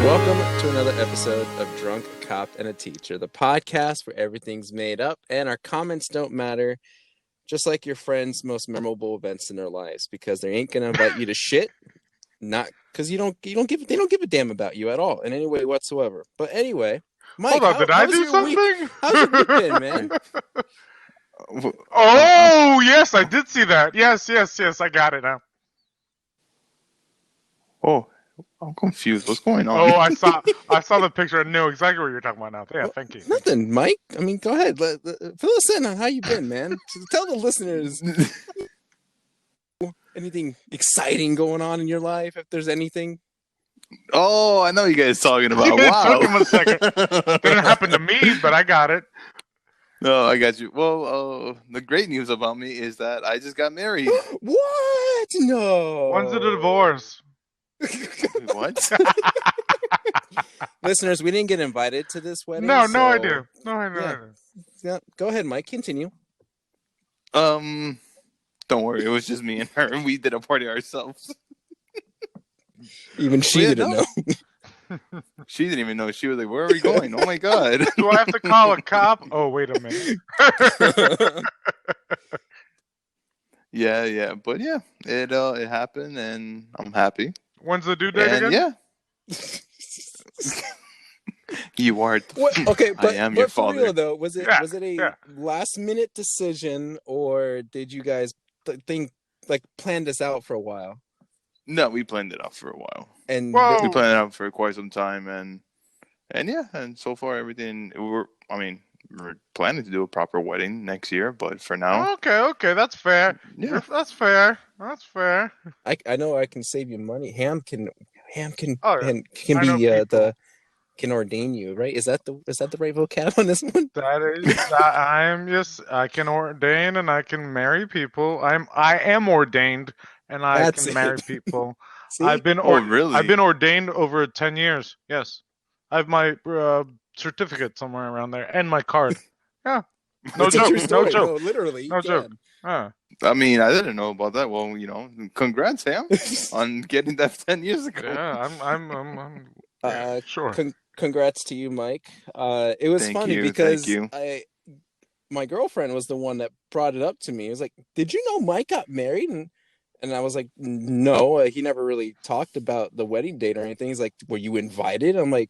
Welcome to another episode of Drunk, a Cop, and a Teacher, the podcast where everything's made up and our comments don't matter, just like your friends' most memorable events in their lives, because they ain't gonna invite you to shit, not because they don't give a damn about you at all in any way whatsoever. But anyway, Mike, Hold on, did I do your something? Week? How's your week been, man? Oh, yes, I did see that. Yes, I got it now. Oh, I'm confused. What's going on? Oh, I saw the picture. I knew exactly what you're talking about now. Yeah, thank you. Nothing, Mike. I mean, go ahead. Fill us in on how you been, man. Tell the listeners anything exciting going on in your life, if there's anything. Oh, I know you guys talking about. It Wow. took him a second. Didn't happen to me, but I got it. No, I got you. Well, the great news about me is that I just got married. What? No. When's the divorce? What? Listeners, we didn't get invited to this wedding. No, so... I do. No, I know. Yeah. Yeah, go ahead, Mike. Continue. Don't worry. It was just me and her. We did a party ourselves. Even she didn't know. She didn't even know. She was like, "Where are we going? Oh my god!" Do I have to call a cop? Oh, wait a minute. Yeah. But yeah, it happened, and I'm happy. When's the due date And again? yeah. You are. Okay, but, I am your for father. real though, was it Yeah. last minute decision, or did you guys plan this out for a while? No, we planned it out for a while. And Whoa. We planned it out for quite some time, and yeah, and so far everything. We're planning to do a proper wedding next year, but for now, Okay, that's fair. yeah. That's fair. I know I can save you money. Ham can Oh, yeah. can I know be people. can ordain you, right? Is that the right vocab on this one? I can ordain and I can marry people. I am ordained and I That's can it. marry people. See? I've been really? I've been ordained over 10 years. Yes. I have my certificate somewhere around there and my card. Yeah. No It's a true joke. story. No joke. No, literally. No you joke. can. I mean, I didn't know about that. Well, congrats, Sam, on getting that 10 years ago. Yeah, I'm sure. Congrats to you, Mike. It was Thank funny you, because thank my girlfriend was the one that brought it up to me. It was like, "Did you know Mike got married?" And I was like, "No, he never really talked about the wedding date or anything." He's like, "Were you invited?" I'm like,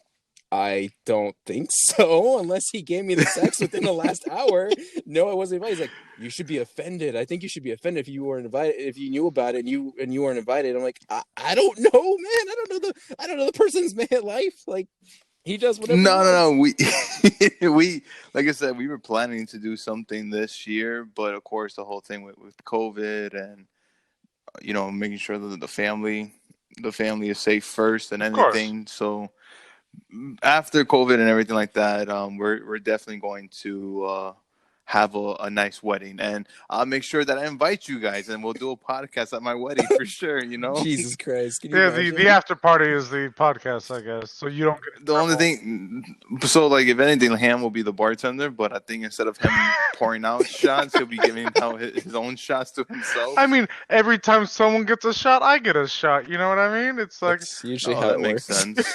"I don't think so, unless he gave me the sex within the last hour." No, I wasn't invited. He's like, "You should be offended. I think you should be offended if you weren't invited, if you knew about it and you weren't invited." I'm like, I don't know, man. I don't know the person's life. Like, he does whatever. No. We like I said, we were planning to do something this year, but of course, the whole thing with COVID and making sure that the family is safe first and anything. So after COVID and everything like that, we're definitely going to have a nice wedding, and I'll make sure that I invite you guys, and we'll do a podcast at my wedding for sure. Jesus Christ! Can you Yeah, imagine? the after party is the podcast, I guess. So you don't get in The only trouble. thing, so like if anything, Ham will be the bartender, but I think instead of him pouring out shots, he'll be giving out his own shots to himself. I mean, every time someone gets a shot, I get a shot. You know what I mean? It's like That's usually Oh, how that it makes works. sense.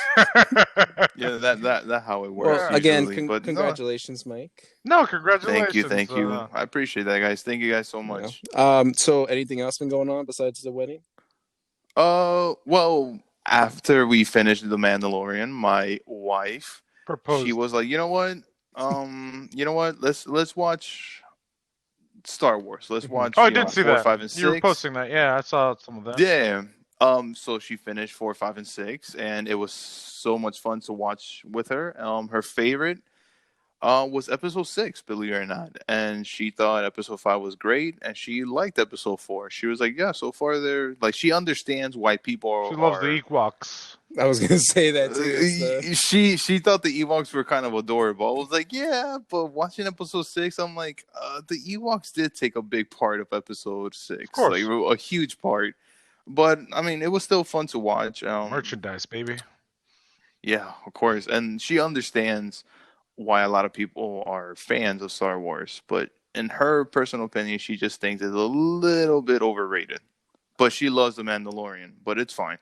Yeah, that how it works. Well, again, usually, but no. congratulations, Mike. no, congratulations. Thank you. I appreciate that, guys. Thank you guys so much. So anything else been going on besides the wedding? Well, after we finished The Mandalorian, my wife, Proposed. she was like, you know what? Let's watch Star Wars. Let's watch. Oh, I did see 4, that. 5, and 6. You were posting that. Yeah, I saw some of that. Yeah. So she finished 4, 5, and 6, and it was so much fun to watch with her. Her favorite was episode 6, believe it or not, and she thought episode 5 was great, and she liked episode 4. She was like, "Yeah, so far they're like." She understands why people She loves the Ewoks. I was gonna say that too. She thought the Ewoks were kind of adorable. I was like, yeah, but watching episode 6, I'm like, the Ewoks did take a big part of episode 6, Of course. like a huge part. But I mean, it was still fun to watch. Merchandise, baby. Yeah, of course, and she understands why a lot of people are fans of Star Wars. But in her personal opinion, she just thinks it's a little bit overrated. But she loves The Mandalorian, but it's fine.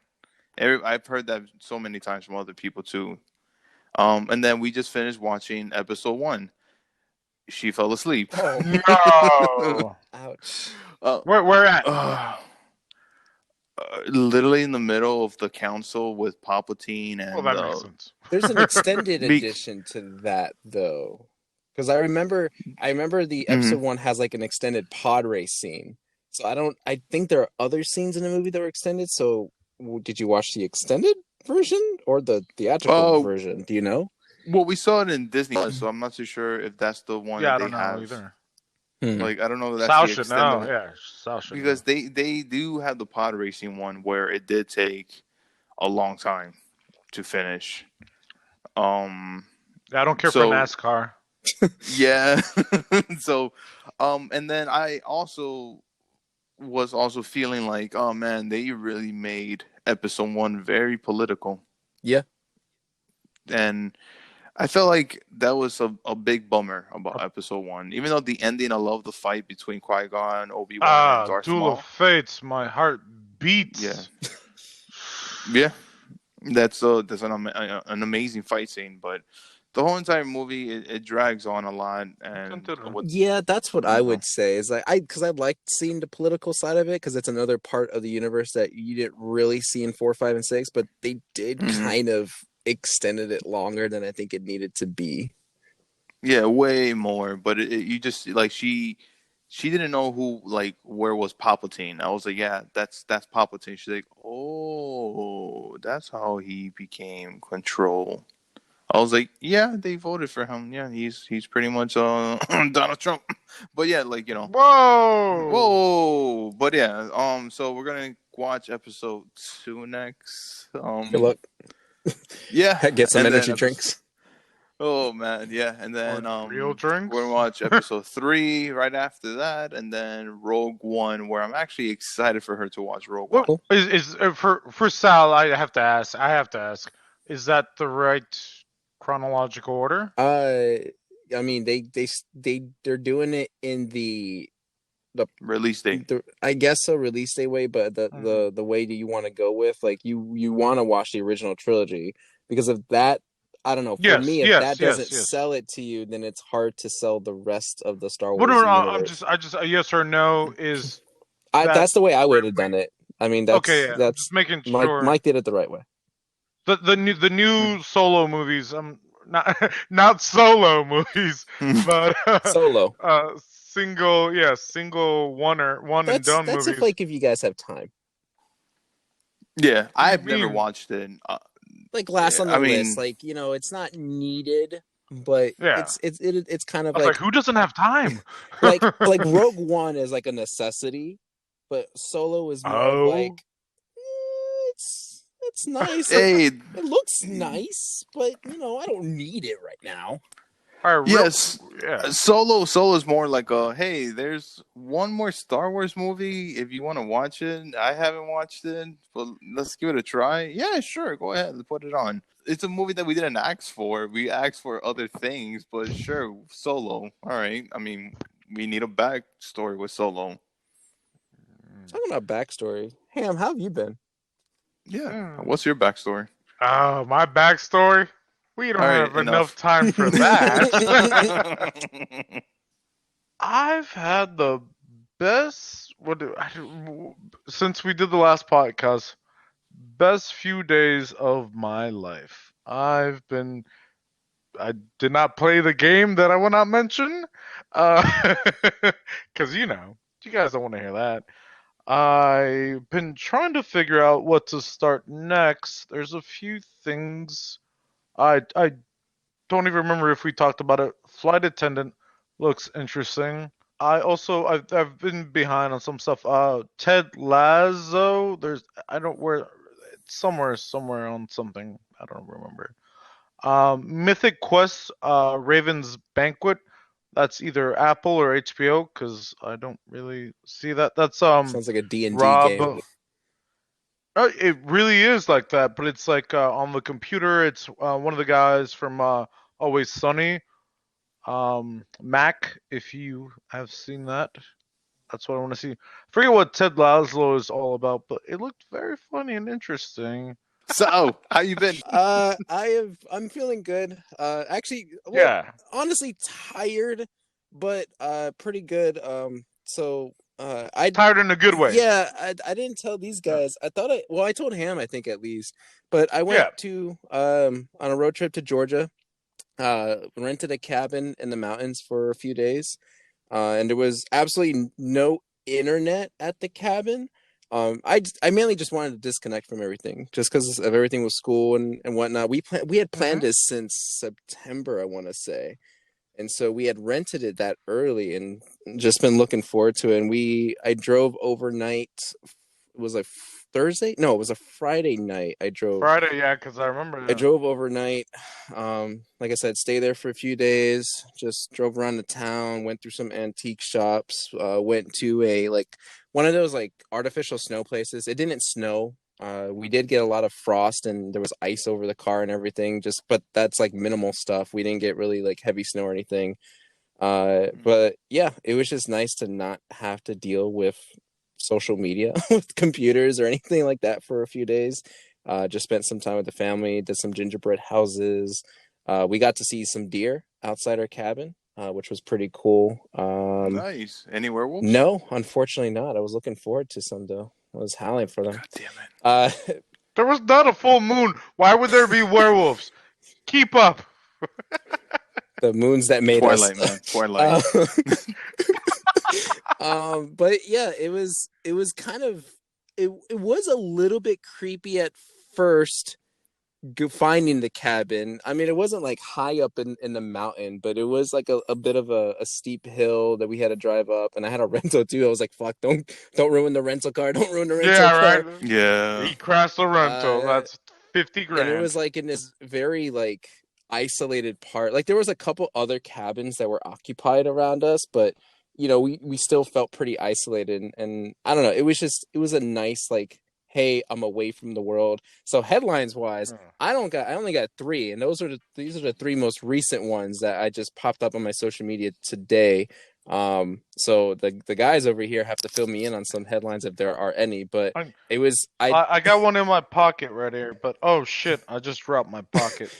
I've heard that so many times from other people too. And then we just finished watching episode 1. She fell asleep. Oh, No. ouch. Where at? Literally in the middle of the council with Palpatine and Well, that makes sense. There's an extended Be- edition to that though, because I remember the episode 1 has like an extended pod race scene. So I think there are other scenes in the movie that were extended. So did you watch the extended version or the theatrical version? Do you know? Well, we saw it in Disney, so I'm not too sure if that's the one Yeah, I that don't they know have. either. Like, I don't know if that's Sal the should know. extended Yeah, Sal should because know. they do have the pod racing one where it did take a long time to finish. I don't care so- for NASCAR. Yeah. So, and then I also was feeling like, oh man, they really made episode 1 very political. Yeah. And I felt like that was a big bummer about episode 1. Even though the ending, I love the fight between Qui-Gon, Obi-Wan, and Darth Duel Maul. of Fates. My heart beats. Yeah. Yeah. That's an amazing fight scene, but the whole entire movie it drags on a lot, and Yeah, that's what I would say. Is like because I liked seeing the political side of it because it's another part of the universe that you didn't really see in 4, 5, and 6, but they did kind of extended it longer than I think it needed to be. Yeah, way more. But you just like she didn't know where was Palpatine. I was like, yeah, that's Palpatine. She's like, oh, that's how he became control. I was like, yeah, they voted for him. Yeah, he's pretty much Donald Trump. But yeah, whoa. But yeah, so we're gonna watch episode 2 next. Good luck. Yeah, Get some energy drinks. Oh man, yeah, and then real drinks. We're gonna watch episode 3 right after that, and then Rogue One, where I'm actually excited for her to watch Rogue One. Cool. Is for Sal? I have to ask. Is that the right chronological order? I mean they're doing it in the Release date. I guess so, release date way, but the way that you want to go with, like you want to watch the original trilogy because of that. I don't know. For me, if that doesn't sell it to you, then it's hard to sell the rest of the Star Wars universe. I just a yes or no is. That's the way I would have done it. I mean, that's okay. Yeah. That's just making sure. Mike did it the right way. The new Solo movies. Not Solo movies, but Solo. Single one and done that's movies. if like if you guys have time. Yeah, I've never watched it. Like last on the list, like it's not needed, but it's kind of like who doesn't have time? like Rogue One is like a necessity, but Solo is more like it's nice. Hey, it looks nice, but I don't need it right now. Yes, Solo is more like hey, there's one more Star Wars movie if you want to watch it. I haven't watched it, but let's give it a try. Yeah, sure, go ahead, put it on. It's a movie that we didn't ask for. We asked for other things, but sure, Solo. All right. I mean, we need a backstory with Solo. Talking about backstory, Ham, how have you been? Yeah, what's your backstory? Oh, my backstory. We don't have enough time for that. I've had the best since we did the last podcast. Best few days of my life. I did not play the game that I will not mention, because you guys don't want to hear that. I've been trying to figure out what to start next. There's a few things. I don't even remember if we talked about it. Flight Attendant looks interesting. I've been behind on some stuff. Ted Lasso. Somewhere on something. I don't remember. Mythic Quest. Raven's Banquet. That's either Apple or HBO because I don't really see that. That's sounds like a D&D game. It really is like that, but it's like on the computer. It's one of the guys from Always Sunny. Mac, if you have seen that, that's what I want to see. Forget what Ted Laszlo is all about, but it looked very funny and interesting. So, how you been? I'm feeling good. Actually, well, Yeah, honestly, tired, but pretty good. I tired in a good way. yeah, I didn't tell these guys. I told Ham, I think at least, but I went Yeah. to on a road trip to Georgia. Rented a cabin in the mountains for a few days. And there was absolutely no internet at the cabin. I mainly just wanted to disconnect from everything, just because of everything with school and whatnot. We had planned this since September, I want to say, and so we had rented it that early and just been looking forward to it. And I drove overnight. It was a Thursday? No, it was a Friday night. Friday, yeah, because I remember I that. drove overnight. Like I said, stay there for a few days. Just drove around the town, went through some antique shops, went to one of those like artificial snow places. It didn't snow. We did get a lot of frost and there was ice over the car and everything. But that's like minimal stuff. We didn't get really like heavy snow or anything. But yeah, it was just nice to not have to deal with social media with computers or anything like that for a few days. Just spent some time with the family, did some gingerbread houses. We got to see some deer outside our cabin, which was pretty cool. Nice. Any werewolves? No, unfortunately not. I was looking forward to some though. I was howling for them. God damn it. There was not a full moon. Why would there be werewolves? Keep up. The moons that made Twilight, us. man. Twilight. But yeah, it was kind of it was a little bit creepy at first finding the cabin. I mean, it wasn't like high up in the mountain, but it was like a bit of a steep hill that we had to drive up, and I had a rental too. I was like, fuck, don't ruin the rental car. Don't ruin the rental car. Right. Yeah. He crashed the rental. That's 50 grand. And it was like in this very like isolated part. Like there was a couple other cabins that were occupied around us, but we still felt pretty isolated, and I don't know, it was a nice like, hey, I'm away from the world. So headlines wise, I only got 3, and these are the 3 most recent ones that I just popped up on my social media today. So the guys over here have to fill me in on some headlines if there are any, but it was I got one in my pocket right here, but oh shit, I just dropped my pocket.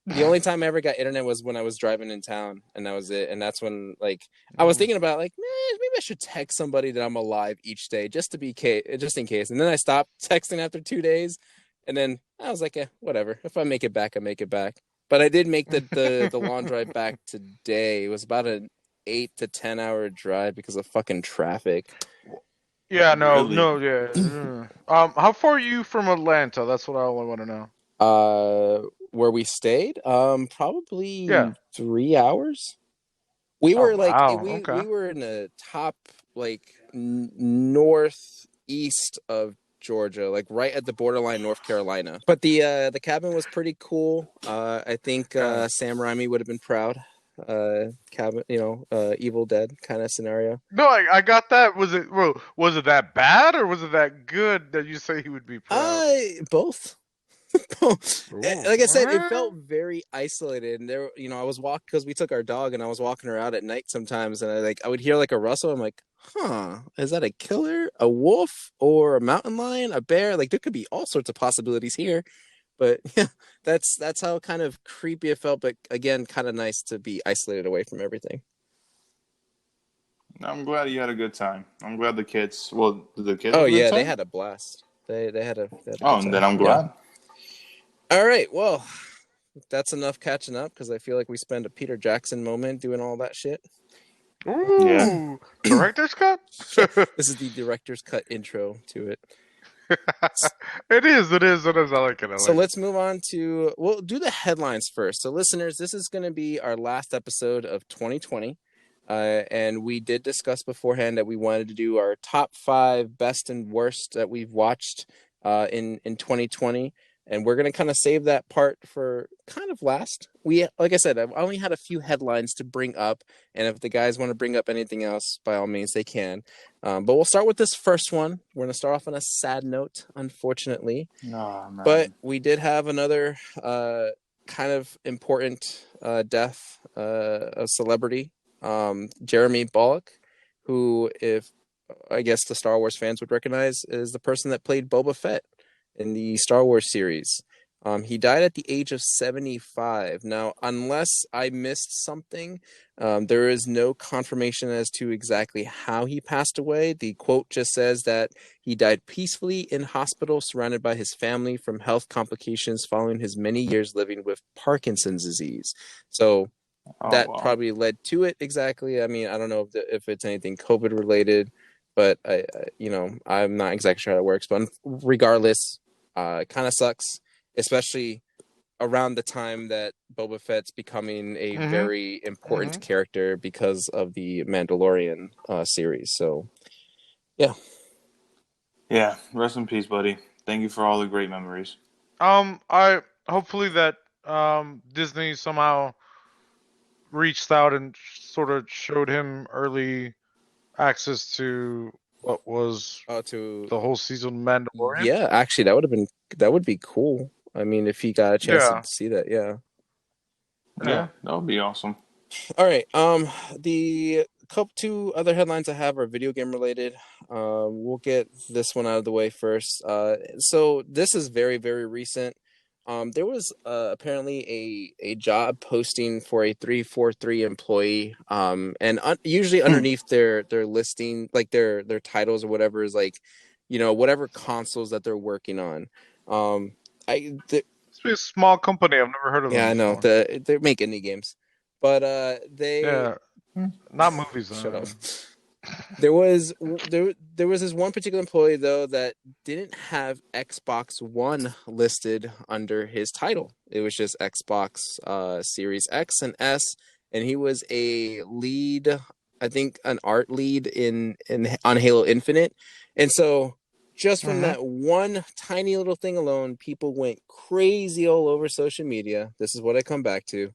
The only time I ever got internet was when I was driving in town, and that was it. And that's when like I was thinking about like, maybe I should text somebody that I'm alive each day just in case. And then I stopped texting after 2 days, and then I was like, whatever. If I make it back, I make it back. But I did make the long drive back today. It was about an 8 to 10 hour drive because of fucking traffic. Yeah, Really? no, yeah. How far are you from Atlanta? That's what I want to know. Where we stayed, probably 3 hours. We Oh, were like wow, we okay. were in the top like northeast of Georgia, like right at the borderline North Carolina. But the cabin was pretty cool. I think Sam Raimi would have been proud. Cabin, Evil Dead kind of scenario. No, I got that. Was it that bad or was it that good that you say he would be proud? Both. Like I said, it Ooh. felt very isolated, and there, I was walking because we took our dog, and I was walking her out at night sometimes, and I would hear like a rustle. I'm like, is that a killer, a wolf, or a mountain lion, a bear? Like there could be all sorts of possibilities here, but yeah, that's how kind of creepy it felt. But again, kind of nice to be isolated away from everything. I'm glad you had a good time. I'm glad the kids. Well, did the kids? Oh have a good yeah, time? they had a blast. They had a good Oh, time. and then I'm glad. Yeah. All right, well, that's enough catching up because I feel like we spent a Peter Jackson moment doing all that shit. Ooh, Yeah. Director's cut? This is the director's cut intro to it. It is. I like it. So let's move on we'll do the headlines first. So listeners, this is going to be our last episode of 2020. And we did discuss beforehand that we wanted to do our top 5 best and worst that we've watched in 2020. And we're going to kind of save that part for kind of last. Like I said, I've only had a few headlines to bring up. And if the guys want to bring up anything else, by all means, they can. But we'll start with this first one. We're going to start off on a sad note, unfortunately. No, man. But we did have another kind of important death, a celebrity, Jeremy Bulloch, who, if I guess the Star Wars fans would recognize, is the person that played Boba Fett in the Star Wars series. He died at the age of 75. Now, unless I missed something, there is no confirmation as to exactly how he passed away. The quote just says that he died peacefully in hospital, surrounded by his family from health complications following his many years living with Parkinson's disease. So that wow. probably led to it exactly. I mean, I don't know if it's anything COVID related, but I'm not exactly sure how it works. But regardless, it kind of sucks, especially around the time that Boba Fett's becoming a Mhm. very important character because of the Mandalorian series. So, yeah. Yeah, rest in peace, buddy. Thank you for all the great memories. I hopefully that Disney somehow reached out and sort of showed him early access to what was To the whole season of Mandalorian. Yeah, actually, that would be cool. I mean, if he got a chance to see that, yeah. Yeah, that would be awesome. All right. The two other headlines I have are video game related. We'll get this one out of the way first. So this is very, very recent. There was apparently a job posting for a 343 employee. And usually underneath their listing, like their titles or whatever, is like, whatever consoles that they're working on. It's a small company. I've never heard of them. Yeah, I know. They make indie games, but they not movies. Shut up. There was this one particular employee though that didn't have Xbox One listed under his title. It was just Xbox Series X and S, and he was a lead, I think an art lead on Halo Infinite. And so just from that one tiny little thing alone, people went crazy all over social media. This is what I come back to,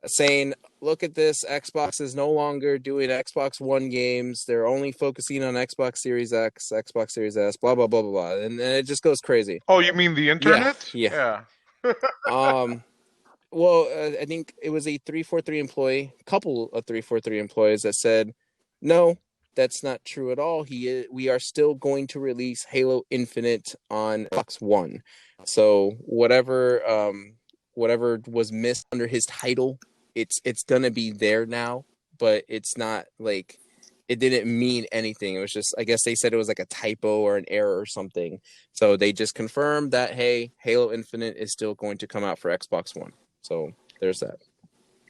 saying, look at this, Xbox is no longer doing Xbox One games. They're only focusing on Xbox Series X, Xbox Series S, blah, blah, blah, blah, blah. And then it just goes crazy. Oh, you mean the internet? Yeah. Well, I think it was a 343 employee, couple of 343 employees that said, no, that's not true at all. We are still going to release Halo Infinite on Xbox One. So whatever was missed under his title, it's gonna be there now, but it's not like it didn't mean anything. It was just, I guess they said it was like a typo or an error or something. So they just confirmed that, hey, Halo Infinite is still going to come out for Xbox One. So there's that.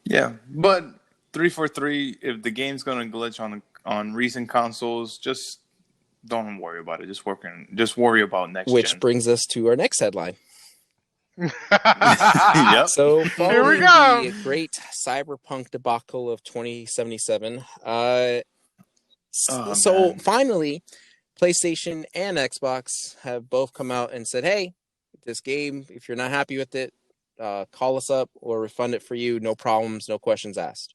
Yeah, but 343, if the game's gonna glitch on recent consoles, just don't worry about it. Just worry about next gen. Which brings us to our next headline. Yep. So Here we following go. the great Cyberpunk debacle of 2077, finally, PlayStation and Xbox have both come out and said, hey, this game, if you're not happy with it, call us up or refund it for you. No problems, no questions asked.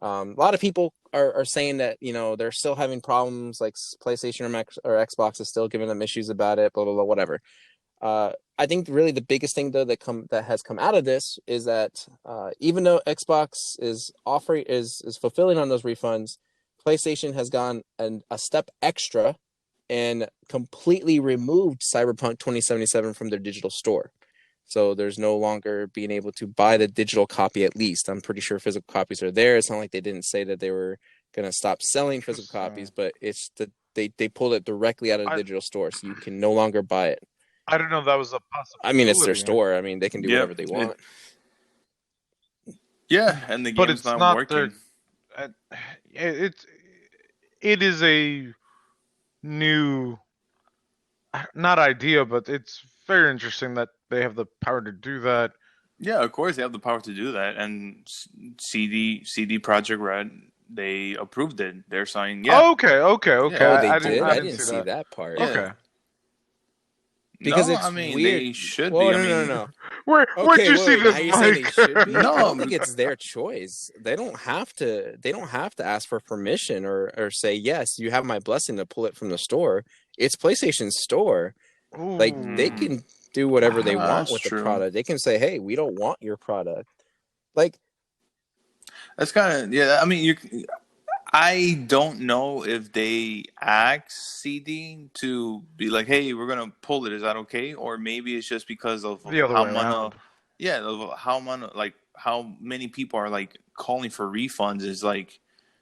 A lot of people are saying that, they're still having problems, like PlayStation or Xbox is still giving them issues about it, blah, blah, blah, whatever. I think really the biggest thing though that has come out of this is that even though Xbox is fulfilling on those refunds, PlayStation has gone a step extra and completely removed Cyberpunk 2077 from their digital store. So there's no longer being able to buy the digital copy. At least I'm pretty sure physical copies are there. It's not like they didn't say that they were going to stop selling physical copies, but it's they pulled it directly out of the digital store, so you can no longer buy it. I don't know if that was a possibility. I mean, it's their store. I mean, they can do whatever they want. And the game's not working. It is a new, not idea, but it's very interesting that they have the power to do that. Yeah, of course they have the power to do that, and CD Projekt Red, they approved it. They're saying, yeah. Oh, okay. Yeah, they did. I didn't see that part. Yeah. Okay. Because it's weird. They should be. No. Where'd you see this, Mike? No, I don't think it's their choice. They don't have to ask for permission or say, yes, you have my blessing to pull it from the store. It's PlayStation's store. Ooh. Like they can do whatever they want That's with the true. product. They can say, "Hey, we don't want your product." Like, That's kind of, yeah. I mean, I don't know if they ask CD to be like, "Hey, we're gonna pull it. Is that okay?" Or maybe it's just because of The other how way many, around. of how many people are like calling for refunds. Is like,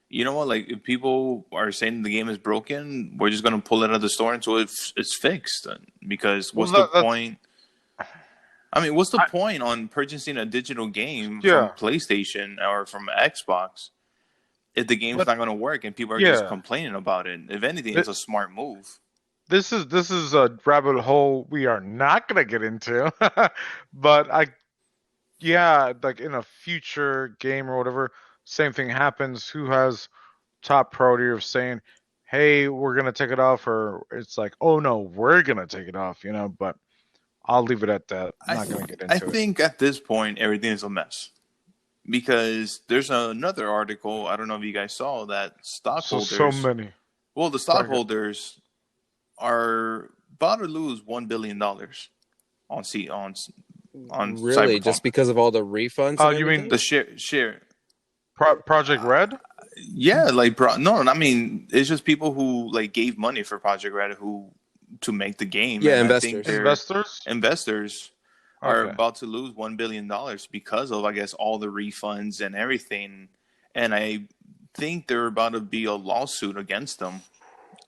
you know what? Like, if people are saying the game is broken, we're just gonna pull it out of the store until it's fixed. Because Well, what's the that's point? I mean, what's the I, point on purchasing a digital game from yeah, PlayStation or from Xbox if the game's but not going to work and people are just yeah, complaining about it? If anything, th- it's a smart move. this is a rabbit hole we are not gonna get into. But yeah, like in a future game or whatever, same thing happens. Who has top priority of saying, "Hey, we're gonna take it off," or it's like, "Oh no, we're gonna take it off," you know? But I'll leave it at that. I'm I not gonna get I into it. think at this point everything is a mess because there's another article. I don't know if you guys saw that So stockholders. many. Well, the Sorry. stockholders are about to lose $1 billion on really, Cyberpunk. just because of all the refunds and You mean everything? The share. Project Red? Yeah, like no, I mean it's just people who like gave money for Project Red who to make the game, Yeah, and I think investors. their Investors? investors are Okay. about to lose $1 billion because of, I guess, all the refunds and everything, and I think there about to be a lawsuit against them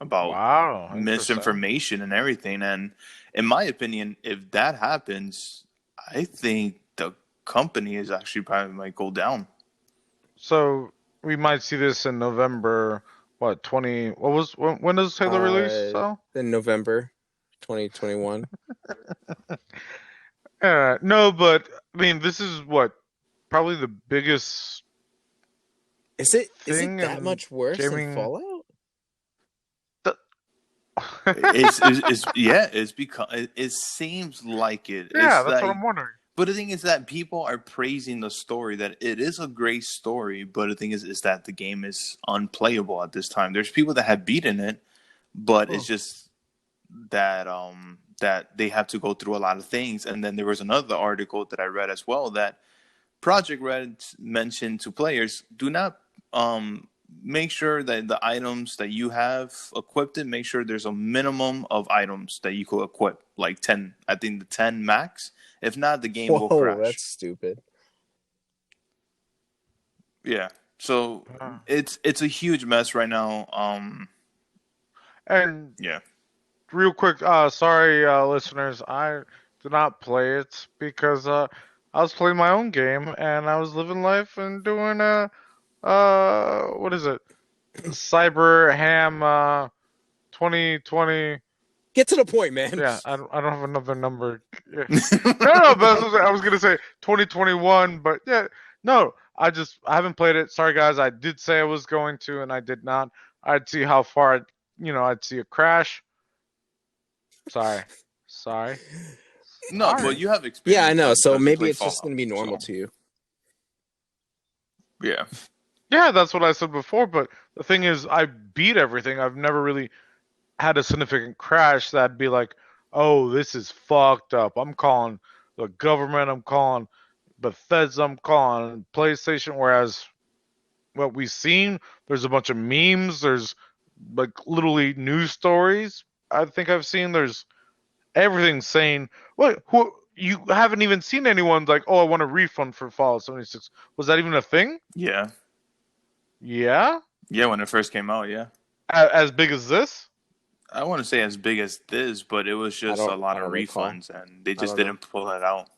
about Wow, interesting. misinformation and everything. And in my opinion, if that happens, I think the company is actually probably might go down. So we might see this in November. What 20? When does Halo release? So In November 2021. no, but I mean this is what probably the biggest Is it thing that in much worse than gaming. Fallout? It's yeah, it's because it seems like it. Yeah, It's that's what like, I'm wondering. but the thing is that people are praising the story, that it is a great story, but the thing is that the game is unplayable at this time. There's people that have beaten it, but it's Oh. just that that they have to go through a lot of things. And then there was another article that I read as well that Project Red mentioned to players, do not make sure that the items that you have equipped it, make sure there's a minimum of items that you could equip, like 10. I think the 10 max. If not, the game will Whoa, crash. that's stupid. Yeah. So Uh, it's a huge mess right now. and Yeah. real quick, sorry, listeners, I did not play it because I was playing my own game and I was living life and doing what is it? Cyber Ham 2020. Get to the point, man. Yeah, I don't have another number. Yeah. No, but I was gonna say 2021, but yeah, no, I haven't played it. Sorry guys, I did say I was going to, and I did not. I'd see how far I'd see a crash. Sorry. No, but Sorry. you have experience. Yeah, I know. So because you maybe played it's just Fallout, going to be normal so, to you. yeah. Yeah, that's what I said before, but the thing is, I beat everything. I've never really had a significant crash that'd be like, oh, this is fucked up. I'm calling the government, I'm calling Bethesda, I'm calling PlayStation, whereas what we've seen, there's a bunch of memes, there's like literally news stories. I think I've seen there's everything saying, what, who, you haven't even seen anyone like, oh, I want a refund for Fallout 76. Was that even a thing? Yeah. Yeah? Yeah, when it first came out, yeah. As big as this? I want to say as big as this, but it was just a lot I of don't recall. refunds, and they I just don't didn't pull it out.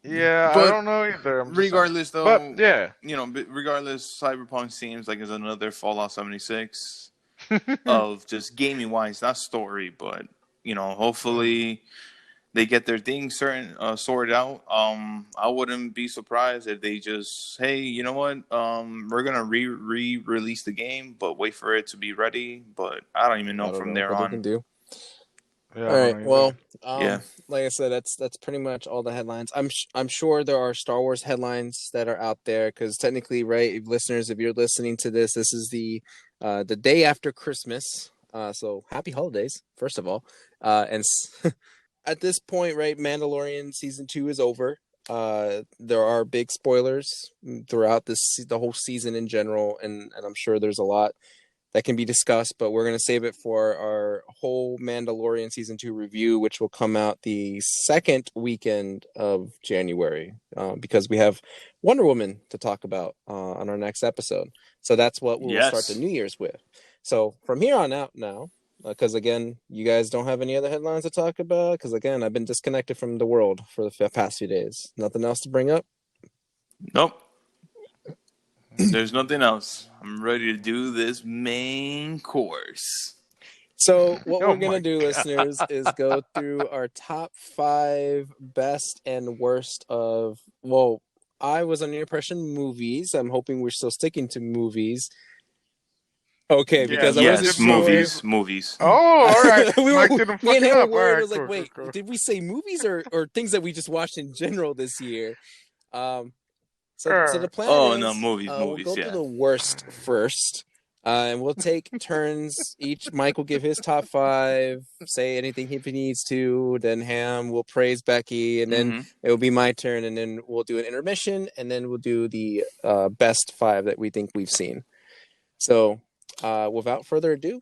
Yeah, I But don't know either. I'm just saying. regardless, But though, yeah. regardless, Cyberpunk seems like it's another Fallout 76 of just gaming wise, not story, but hopefully they get their things sorted out. I wouldn't be surprised if they just, hey, you know what? We're gonna release the game, but wait for it to be ready. But I don't even know I don't from know there what they on. can do. Yeah, All I right. don't know Well, Yeah. like I said, that's pretty much all the headlines. I'm sure there are Star Wars headlines that are out there because technically, right, listeners, if you're listening to this, this is the day after Christmas. So happy holidays, first of all. And at this point, right, Mandalorian season 2 is over. There are big spoilers throughout the whole season in general, and I'm sure there's a lot that can be discussed, but we're gonna save it for our whole Mandalorian season 2 review, which will come out the second weekend of January, because we have Wonder Woman to talk about on our next episode. So that's what we'll start the Yes. New Year's with. So from here on out now, because again, you guys don't have any other headlines to talk about. Because again, I've been disconnected from the world for the past few days. Nothing else to bring up. Nope. There's nothing else. I'm ready to do this main course. So what Oh we're gonna my do, God. listeners, is go through our top 5 best and worst of. Well, I was under the impression movies. I'm hoping we're still sticking to movies. Okay, Yeah, because I yes, wasn't Yes, sure. movies. Oh, all right. we Mike didn't fuck and it him were up. All worried. right, I was like, cool, wait, cool. did we say movies or things that we just watched in general this year? Um, so the plan Oh, is, no, movies, we'll go through yeah. the worst first, and we'll take turns. Each Mike will give his top 5, say anything if he needs to. Then Ham will praise Becky, and then Mhm. it will be my turn, and then we'll do an intermission, and then we'll do the best 5 that we think we've seen. So, without further ado,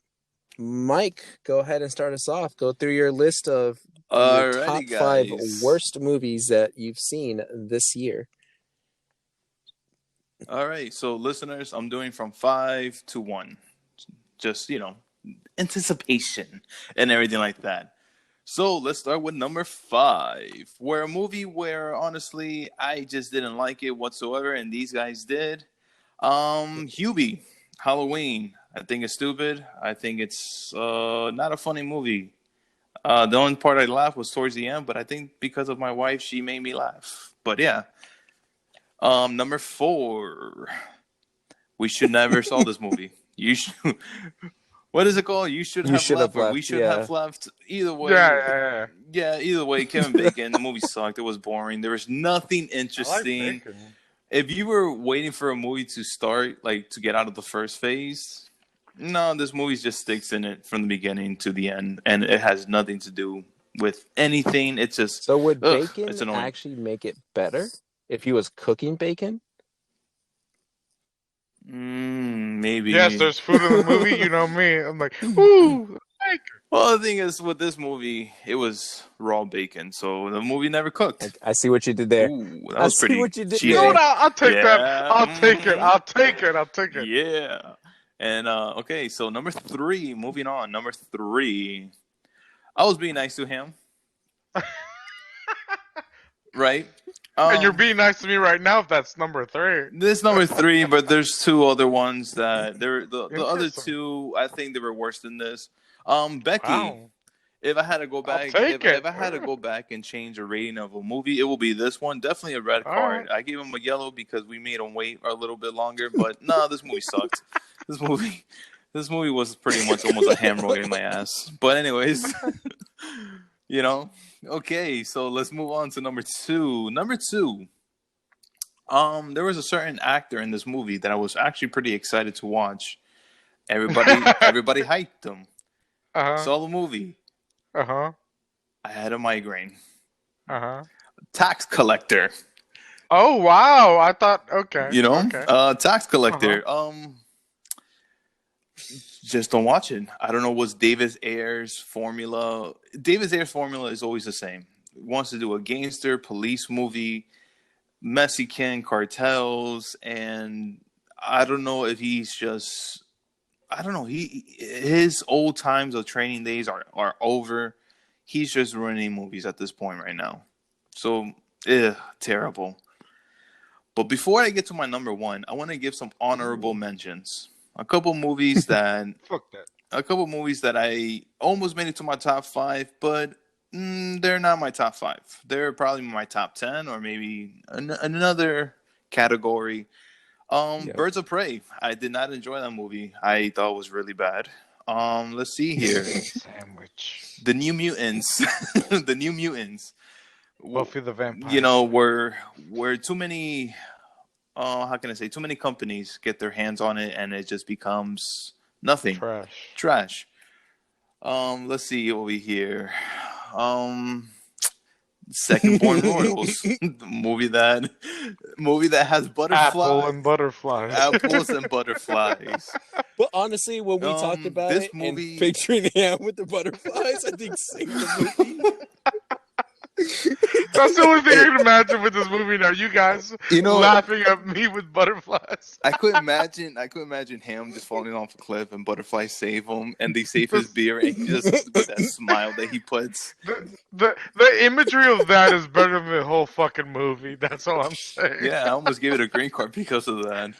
Mike, go ahead and start us off. Go through your list of your top Alrighty, 5 guys. worst movies that you've seen this year. All right, so listeners, I'm doing from 5 to 1. Just, anticipation and everything like that. So let's start with number 5, where a movie where honestly I just didn't like it whatsoever, and these guys did. Hubie, Halloween. I think it's stupid. I think it's not a funny movie. The only part I laughed was towards the end, but I think because of my wife, she made me laugh. But yeah. Number 4. We should never saw this movie. You should. What is it called? You should You have should left. have Or we left, should yeah. have left. Either way. Yeah. Yeah, either way, Kevin Bacon. The movie sucked. It was boring. There was nothing I like interesting. bacon. If you were waiting for a movie to start, like to get out of the first phase, no, this movie just sticks in it from the beginning to the end, and it has nothing to do with anything. It's just So would ugh, bacon it's annoying. actually make it better if he was cooking bacon? Maybe. Yes, there's food in the movie. You know me. I'm like, ooh, bacon. Well, the thing is, with this movie, it was raw bacon, so the movie never cooked. I see what you did there. Ooh, that I was see pretty what you did cheesy. You know what? I'll take that. Yeah. I'll take it. Mhm. I'll take it. I'll take it. Yeah. And okay, so number 3, moving on. Number 3, I was being nice to him, right? And you're being nice to me right now. If that's number 3. This number 3, but there's 2 other ones that the other Interesting. 2. I think they were worse than this. Becky. Wow. If I had to go back, take if it. I had to go back and change a rating of a movie, it will be this one. Definitely a red All card. right. I gave him a yellow because we made him wait a little bit longer. But no, this movie sucked. This movie was pretty much almost a hamburger in my ass. But anyways, Okay, so let's move on to number 2. Number 2. There was a certain actor in this movie that I was actually pretty excited to watch. Everybody hyped him. Uh-huh. Saw the movie. Uh-huh. I had a migraine. Uh-huh. Tax collector. Oh, wow. I thought, okay. Okay. Tax collector. Just don't watch it. I don't know what's David Ayer's formula. David Ayer's formula is always the same. He wants to do a gangster police movie, Mexican cartels, and I don't know if he's just. I don't know. His old times of training days are over. He's just ruining movies at this point right now. So, terrible. But before I get to my number 1, I want to give some honorable mentions. A couple movies that Fuck that. I almost made it to my top 5, but they're not my top 5. They're probably my top 10 or maybe another category. Birds of Prey. I did not enjoy that movie. I thought it was really bad. Let's see here. Sandwich. The New Mutants. The New Mutants. Buffy the Vampire. Where too many how can I say, too many companies get their hands on it and it just becomes nothing. Trash. Let's see over here. Second Born Royals, the movie that has Apple butterflies, and butterflies. apples and butterflies. But honestly, when we talked about This it and movie- picturing him with the butterflies, I think saved the movie. That's the only thing I can imagine with this movie now. You guys You know, laughing at me with butterflies. I could imagine him just falling off a cliff and butterflies save him, and they save his beer, and he just with that smile that he puts. The imagery of that is better than the whole fucking movie. That's all I'm saying. Yeah, I almost gave it a green card because of that.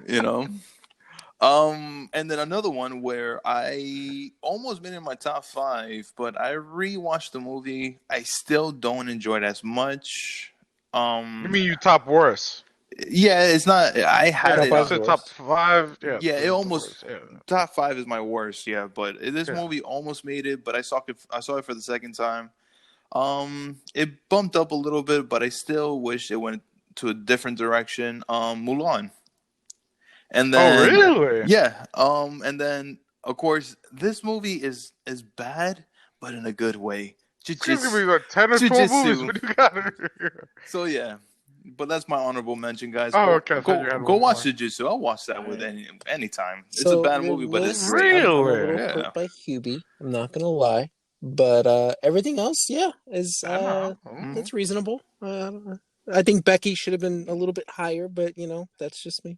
You know. And then another one where I almost made it in my top 5, but I rewatched the movie. I still don't enjoy it as much. You mean you top worst? Yeah, it's not. I had Top it. five's On, worst. Top 5. Yeah. Yeah, it top almost- worst, yeah. top 5 is my worst. Yeah, but this Yeah. movie almost made it. But I saw it for the second time. It bumped up a little bit, but I still wish it went to a different direction. Mulan. And then, Oh really? yeah. And then of course this movie is bad, but in a good way. It's gonna be like 10 or 12 Jujitsu. movies. What do you got? So yeah. But that's my honorable mention, guys. Oh, Go- okay, I thought you had Go one watch more. Jujitsu. I'll watch that with any time. It's So a bad your movie, but it's list, great. I'm a Really? little Yeah. hurt by Hubie. I'm not gonna lie, but everything else, yeah, is I know. Mhm. that's reasonable. I think Becky should have been a little bit higher, but that's just me.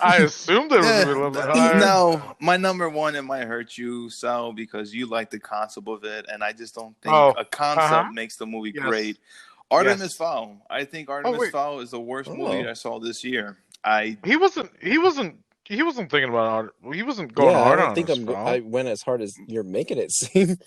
I assumed it was Yeah, gonna be a little bit higher. no, my number one, it might hurt you, Sal, because you like the concept of it, and I just don't think Oh, a concept uh-huh. makes the movie Yes. great. Artemis Yes. Fowl. I think Artemis wait. Fowl is the worst movie Oh. I saw this year. He wasn't thinking about art. He wasn't going I hard don't on think us, I pal. went as hard as you're making it seem.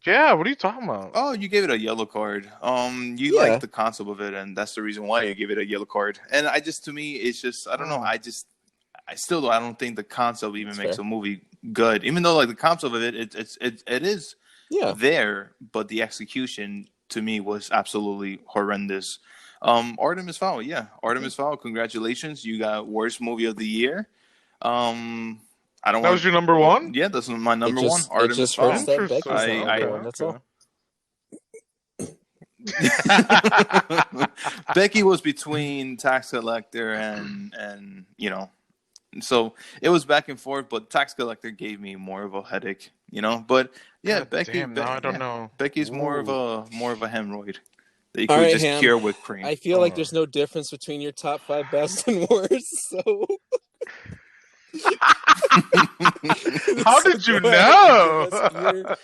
Yeah, what are you talking about? Oh, you gave it a yellow card. You Yeah. like the concept of it, and that's the reason why you gave it a yellow card. And to me, it's just, I don't know. Oh. I don't think the concept even That's makes fair. a movie good. Even though like the concept of it is Yeah. there, but the execution to me was absolutely horrendous. Artemis Fowl, yeah, Artemis Fowl. Congratulations, you got worst movie of the year. I don't. That was your number one? Yeah, that's my number it one. just, Artemis it just Fowl. hurts that Becky's not Interesting. number I- one. That's all. Becky was between Tax Collector and so it was back and forth, but Tax Collector gave me more of a headache, But yeah, God Becky. damn, no, I don't know. Becky's more of a hemorrhoid that you All could right, just Ham. cure with cream. I feel like there's no difference between your top 5 best and worst. So How did you go ahead know? and give us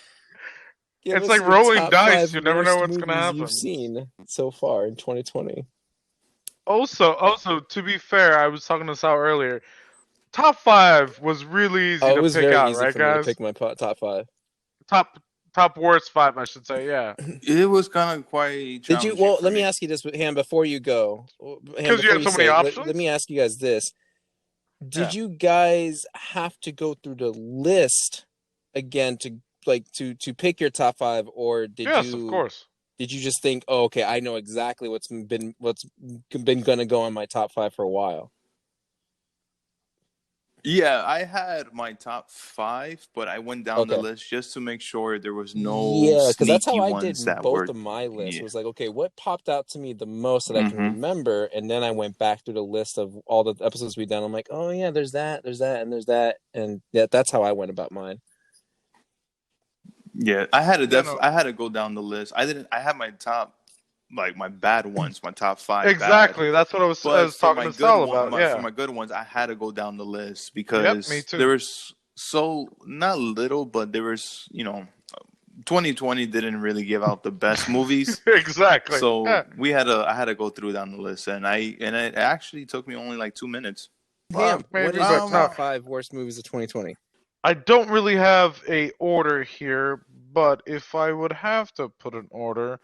give It's us like your rolling top dice. 5 You never know worst what's gonna movies happen. You've seen so far in 2020. Also, to be fair, I was talking to Sal earlier. Top 5 was really easy Oh, it to was pick very out, easy right, for me to guys? pick my top 5. Top worst 5, I should say. Yeah, It was kind of quite. Did you? challenging Well, for let me ask you this, Ham, before you go. because you had so many options. Let me ask you guys this: Did Yeah. you guys have to go through the list again to pick your top 5, or did Yes, you? of course. Did you just think, oh, okay, I know exactly what's been gonna go on my top 5 for a while? Yeah, I had my top 5, but I went down the Okay. list just to make sure there was no Yeah, because that's how sneaky I ones did that both were. of my lists. yeah. It was like, okay, what popped out to me the most that I can Mhm. remember, and then I went back through the list of all the episodes we've done. I'm like, oh yeah, there's that, and there's that, and yeah, that's how I went about mine. Yeah, I had to Yeah, no. I had to go down the list. I had my top, like my bad ones, my top 5. Exactly. That's what I was But for talking my to Sal good about. one, Yeah. for my good ones, I had to go down the list because me too. there was so not little, but there was 2020 didn't really give out the best movies. Exactly. So Yeah. I had to go through down the list, and it actually took me only like 2 minutes. Ham, maybe, what is but your no. top 5 worst movies of 2020? I don't really have a order here, but if I would have to put an order,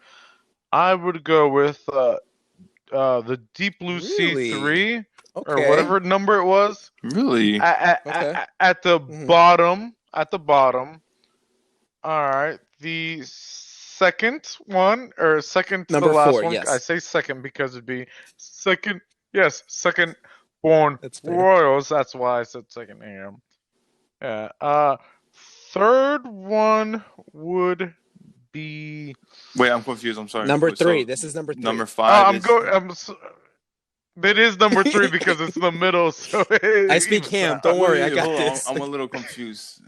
I would go with the Deep Blue Really? Sea 3 Okay, or whatever number it was Really? Okay. at the Mhm. bottom. At the bottom. All right. The second one or second to Number the last 4, one. yes. I say second because it'd be second. Yes, second born That's fair. Royals. That's why I said second AM. Yeah. third one would be. Wait, I'm confused. I'm sorry. Number So, 3. This is number 3. Number Oh, 5 I'm is going. It is number 3 because it's in the middle. So I speak ham. Don't worry, I Wait, got hold on. this. I'm a little confused.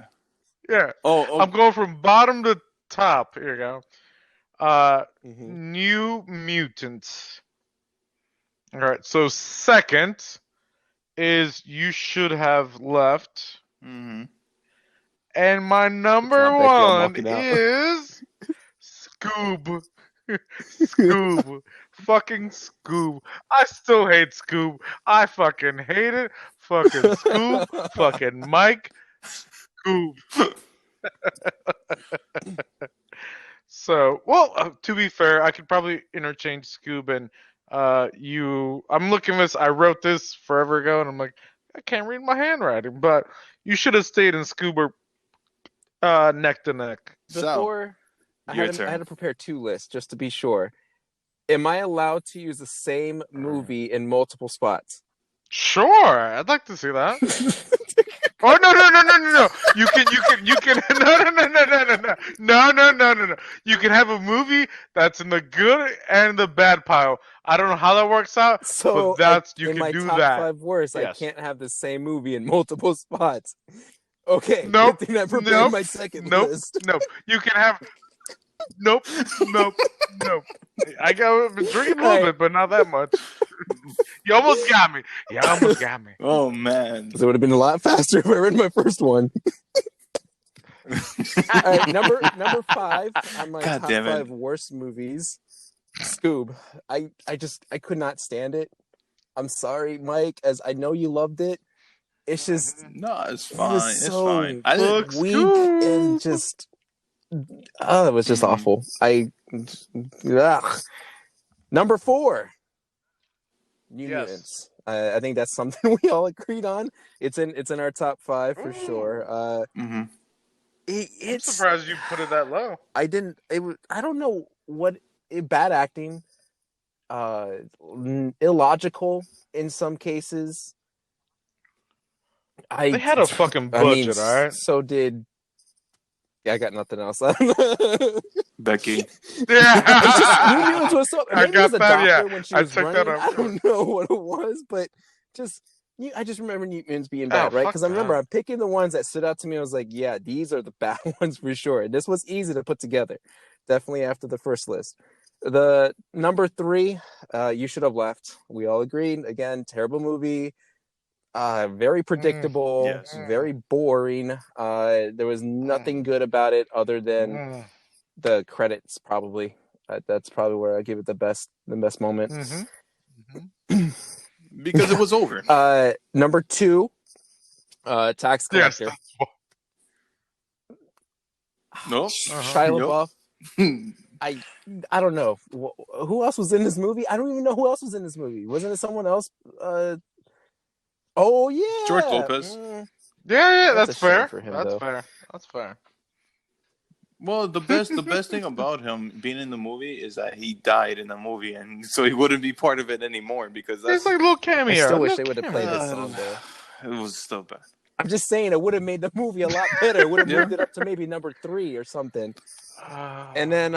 Yeah, Oh, I'm going from bottom to top. Here you go. Mhm. New Mutants. All right. So second is You Should Have Left, hmm and my number not Becky, I'm one walking out. is Scoob. Scoob. Fucking Scoob. I still hate Scoob. I fucking hate it. Fucking Scoob. Fucking Mike. Scoob. So, well, to be fair, I could probably interchange Scoob and you. I'm looking at this. I wrote this forever ago, and I'm like, I can't read my handwriting. But you should have stayed in Scoob neck to neck. So, Before I your had, to, I turn. had to prepare 2 lists just to be sure. Am I allowed to use the same movie in multiple spots? Sure, I'd like to see that. Oh no! You can no. You can have a movie that's in the good and the bad pile. I don't know how that works out, So but that's you in can my do top that. 5 worst, I Yes. can't have the same movie in multiple spots. Okay, Nope. good thing I prepared Nope. my second Nope. list. Nope. You can have. Nope. I got been drinking a little bit, but not that much. You almost got me. Oh man. So it would have been a lot faster if I read my first one. All right, number 5 on my God top damn it. 5 worst movies. Scoob. I could not stand it. I'm sorry, Mike, as I know you loved it. It's just No, it's it fine. was It's so fine. I didn't. weak Scoob. and just it was just Mhm. awful. Ugh. Number 4, New Yes. Mutants. I think that's something we all agreed on. It's in our top 5 for Ooh. sure. hmm I'm It's surprised you put it that low. I don't know what bad acting, illogical in some cases. They had a fucking budget, all right? So did. Yeah, I got nothing else. Becky. It's just New Yeah. Mutants was so. I Maybe it got was a that, yeah. doctor when she I was took running. that out. I don't know what it was, but just I just remember New Mutants being bad, right? fuck Because I remember that. I'm picking the ones that stood out to me. I was like, yeah, these are the bad ones for sure. And this was easy to put together. Definitely after the first list. The number 3, You Should Have Left. We all agreed. Again, terrible movie. Very predictable. Yes. Very boring. There was nothing good about it other than the credits. Probably that's probably where I give it the best moment. Mm-hmm. Because it was over. Number 2, Tax Yes. Collector. No. Shia LaBeouf. I don't know who else was in this movie. I don't even know who else was in this movie. Wasn't it someone else? Oh yeah, George Lopez. Yeah, That's that's a shame fair. for him, That's though. fair. That's fair. Well, the best thing about him being in the movie is that he died in the movie, and so he wouldn't be part of it anymore because that's It's like a little cameo. I still wish Little they would have played cameo. this song though. it was still bad. I'm just saying it would have made the movie a lot better. It would have moved it up to maybe number 3 or something. And then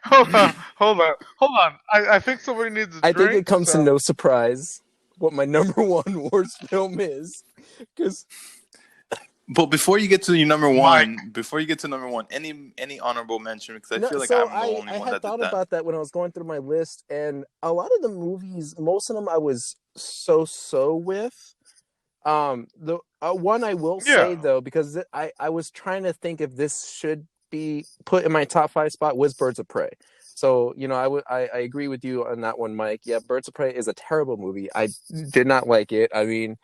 hold on. I think somebody needs a I drink. think it comes so- to no surprise what my number 1 worst film is, because But before you get to your number Mike. one, any honorable mention because I No, feel like so I'm the only I one had that thought did that. about that when I was going through my list, and a lot of the movies, most of them I was so with. The one I will say Yeah. though, because I was trying to think if this should be put in my top 5 spot, was Birds of Prey. So I agree with you on that one, Mike. Yeah, Birds of Prey is a terrible movie. I did not like it. I mean,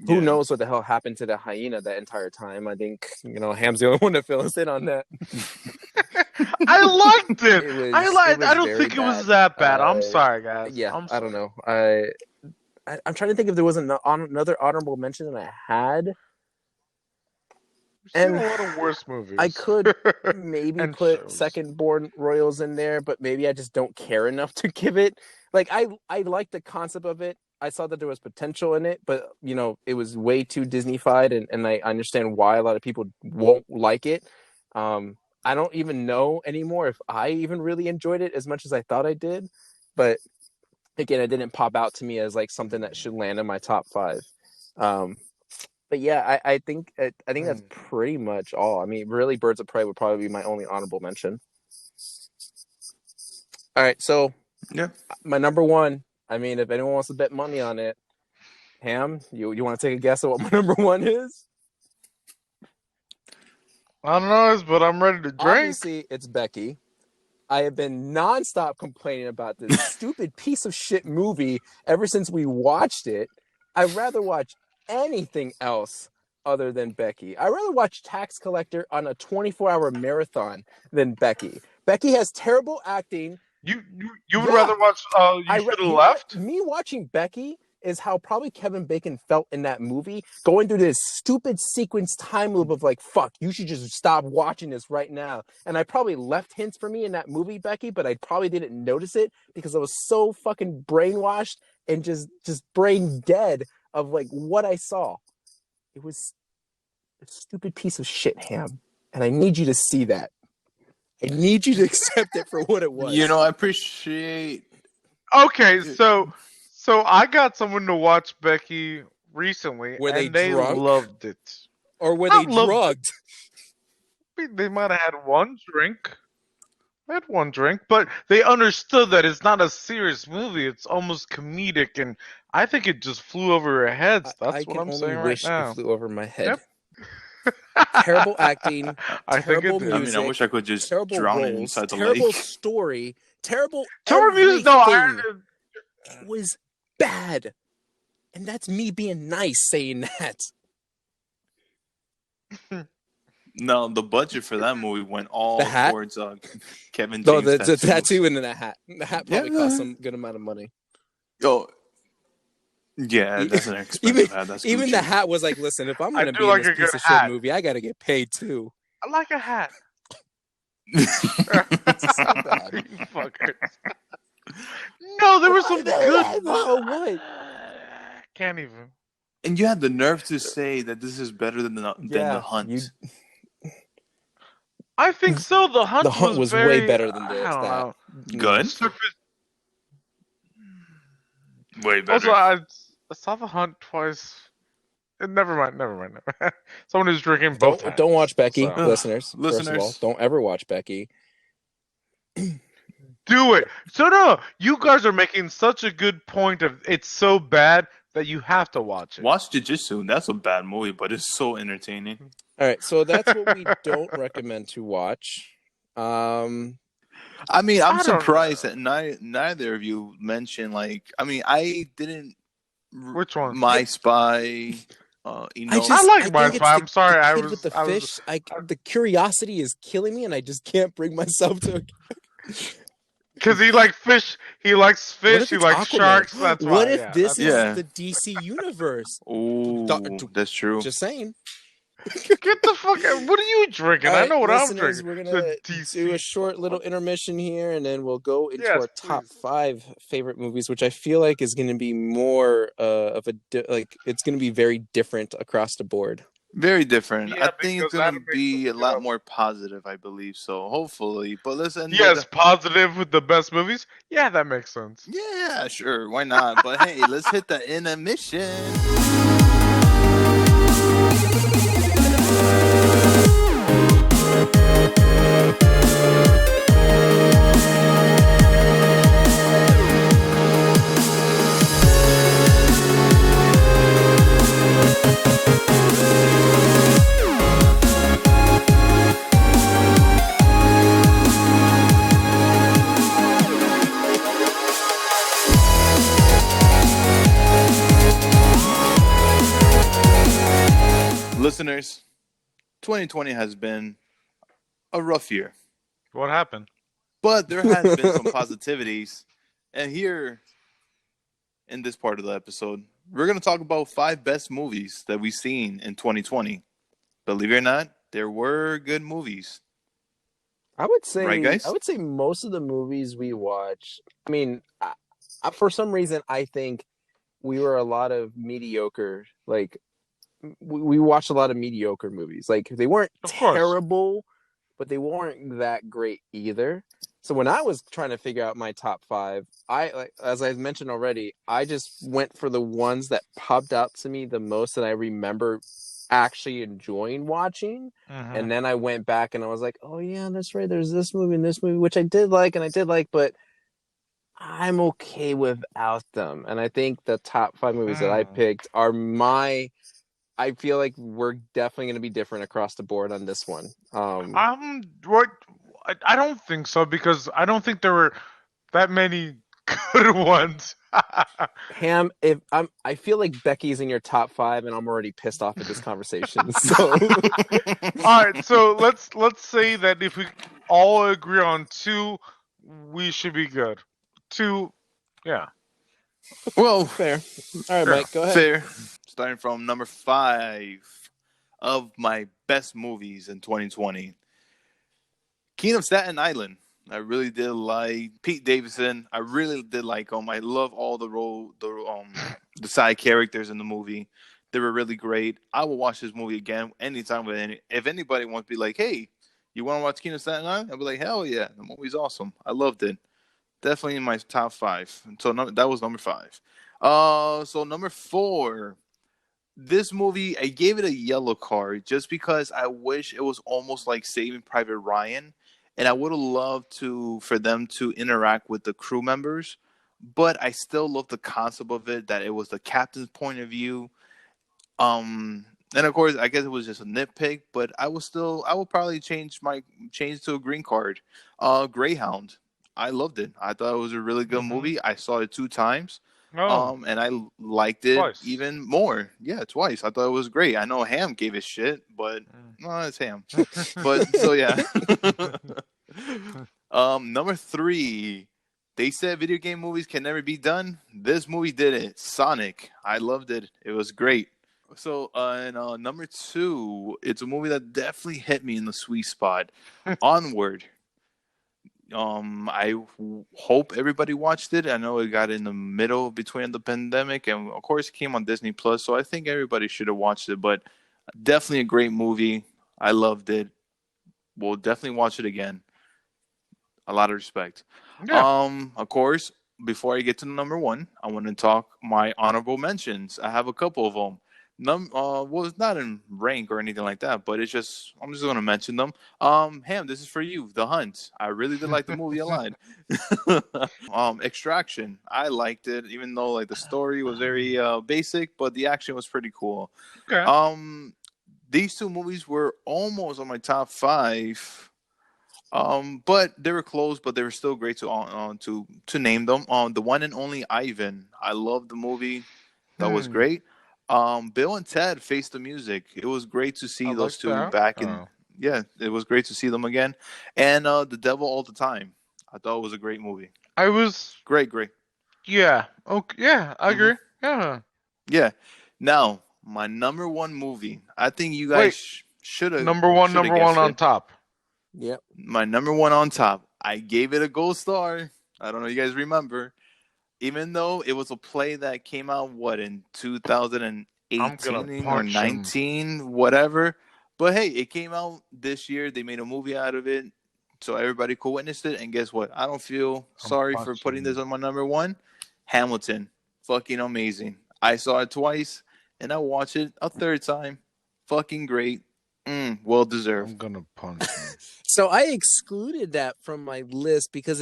who Yeah. knows what the hell happened to the hyena that entire time? I think Ham's the only one to fill us in on that. I liked it. It was- I it was don't very think it was bad. that bad. I'm Uh, sorry, guys. Yeah, I'm I don't know. I'm trying to think if there was another honorable mention that I had. We've seen And a lot of worse movies. I could maybe And put shows. Second Born Royals in there, but maybe I just don't care enough to give it. Like I like the concept of it. I saw that there was potential in it, but it was way too Disney-fied, and I understand why a lot of people won't like it. I don't even know anymore if I even really enjoyed it as much as I thought I did, but again, it didn't pop out to me as like something that should land in my top 5. But yeah, I think that's pretty much all. I mean, really, Birds of Prey would probably be my only honorable mention. All right, so my number 1. I mean, if anyone wants to bet money on it, Ham, you want to take a guess at what my number 1 is? I don't know, but I'm ready to drink. Obviously, it's Becky. I have been nonstop complaining about this stupid piece of shit movie ever since we watched it. I'd rather watch anything else other than Becky. I'd rather watch Tax Collector on a 24-hour marathon than Becky. Becky has terrible acting. You would rather watch You Should Have Left? Me watching Becky is how probably Kevin Bacon felt in that movie, going through this stupid sequence time loop of like, fuck, you should just stop watching this right now. And I probably left hints for me in that movie, Becky, but I probably didn't notice it because I was so fucking brainwashed and just brain dead of like what I saw. It was a stupid piece of shit, Ham. And I need you to see that. I need you to accept it for what it was. I appreciate. Okay, so I got someone to watch Becky recently, and they loved it. Or were they drugged? They might have had one drink. They had one drink, but they understood that it's not a serious movie. It's almost comedic, and I think it just flew over their heads. That's what I'm saying right now. It flew over my head. Yep. Terrible acting, terrible music. I mean, I wish I could just drown it inside the lake. Terrible story, terrible music. No, it was bad, and that's me being nice saying that. No, the budget for that movie went all towards Kevin James. No, the tattoo and the hat. The hat probably cost some good amount of money. Oh. Yeah, that's an expensive hat. That's even the hat was like, listen, if I'm going to be in this piece of shit movie, I got to get paid too. I like a hat. So bad. You fuckers. No, there was some good. What? Can't even. And you had the nerve to say that this is better than the Hunt. I think so. The Hunt was way better than this. Good. Way better. Also, I saw The Hunt twice. Never mind. Someone who's drinking both. Don't watch Becky, so. Listeners. First of all, don't ever watch Becky. Do it. So no, you guys are making such a good point of it's so bad that you have to watch it. Watch Jiu-Jitsu. That's a bad movie, but it's so entertaining. All right, so that's what we don't recommend to watch. I mean, I'm surprised that neither of you mentioned I didn't. Which one? My Spy. I like My Spy. I'm sorry, I was with the fish. The curiosity is killing me, and I just can't bring myself to. Because he likes fish. He likes fish. He likes sharks. That's why. What if this is the DC universe? Oh, that's true. Just saying. Get the fuck out. What are you drinking? Right, I know what I'm drinking. We're going to do a short little intermission here, and then we'll go into our top 5 favorite movies, which I feel like is going to be more of it's going to be very different across the board. Very different. I think it's going to be a lot more positive, I believe. So hopefully, but listen. Yes, positive with the best movies. Yeah, that makes sense. Yeah, sure. Why not? But hey, let's hit the intermission. Listeners, 2020 has been a rough year. What happened? But there has been some positivities. And here, in this part of the episode, we're going to talk about 5 best movies that we've seen in 2020. Believe it or not, there were good movies. I would say, right, guys? I would say most of the movies we watch, I mean, for some reason, I think we were a lot of mediocre. Like we watched a lot of mediocre movies. Like they weren't Of course. terrible, but they weren't that great either. So when I was trying to figure out my top five, I like as I mentioned already, I just went for the ones that popped out to me the most that I remember actually enjoying watching. Hmm. And then I went back and I was like, oh yeah, that's right. There's this movie and this movie, which I did like and I did like, but I'm okay without them. And I think the top five movies that I Hmm. picked are I feel like we're definitely going to be different across the board on this one. What? I don't think so because I don't think there were that many good ones. Ham, if I feel like Becky's in your top five, and I'm already pissed off at this conversation. So All right, so let's say that if we all agree on two, we should be good. Two, yeah, Well, fair. All right, yeah. Mike, go ahead. fair. Starting from number 5 of my best movies in 2020, King of Staten Island. I really did like Pete Davidson. I really did like him. I love all the side characters in the movie. They were really great. I will watch this movie again anytime. If anybody wants to be like, hey, you want to watch King of Staten Island? I'll be like, hell yeah, the movie's awesome. I loved it. Definitely in my top 5. So that was number 5. So number 4. This movie, I gave it a yellow card just because I wish it was almost like Saving Private Ryan, and I would have loved for them to interact with the crew members, but I still love the concept of it that it was the captain's point of view. And of course, I guess it was just a nitpick, but I would probably change to a green card. Greyhound, I loved it. I thought it was a really good Mm-hmm. movie. I saw it 2 times. Oh, And I liked it twice. even more. Yeah, twice. I thought it was great. I know Ham gave it shit, but no, it's Ham. But so yeah. Number 3. They said video game movies can never be done. This movie did it. Sonic. I loved it. It was great. So, and number 2, it's a movie that definitely hit me in the sweet spot. Onward. Hope everybody watched it. I know it got in the middle between the pandemic, and of course it came on Disney Plus. So I think everybody should have watched it. But definitely a great movie. I loved it. We'll definitely watch it again. A lot of respect. yeah. Of course, before I get to the number 1, I want to talk my honorable mentions. I have a couple of them. Well, it's not in rank or anything like that, but I'm just gonna mention them. Ham, this is for you. The Hunt. I really did like the movie a lot. Extraction. I liked it, even though like the story was very basic, but the action was pretty cool. Okay. These 2 movies were almost on my top 5. But they were close, but they were still great to name them. The One and Only Ivan. I loved the movie. That was great. Bill and Ted Face the Music. It was great to see I those like 2 that. back in. Yeah, it was great to see them again. And The Devil All the Time. I thought it was a great movie. I was. Great. Yeah. Okay. Yeah, I agree. Yeah. Yeah. Now, my number 1 movie. I think you guys should have. Number one on top. Yep. My number 1 on top. I gave it a gold star. I don't know if you guys remember. Even though it was a play that came out, in 2018 or 19, whatever. But hey, it came out this year. They made a movie out of it. So everybody could witness it. And guess what? I don't feel sorry for putting this on my number 1. Hamilton. Fucking amazing. I saw it twice, and I watched it a 3rd time. Fucking great. Well deserved. I'm gonna punch him. So I excluded that from my list because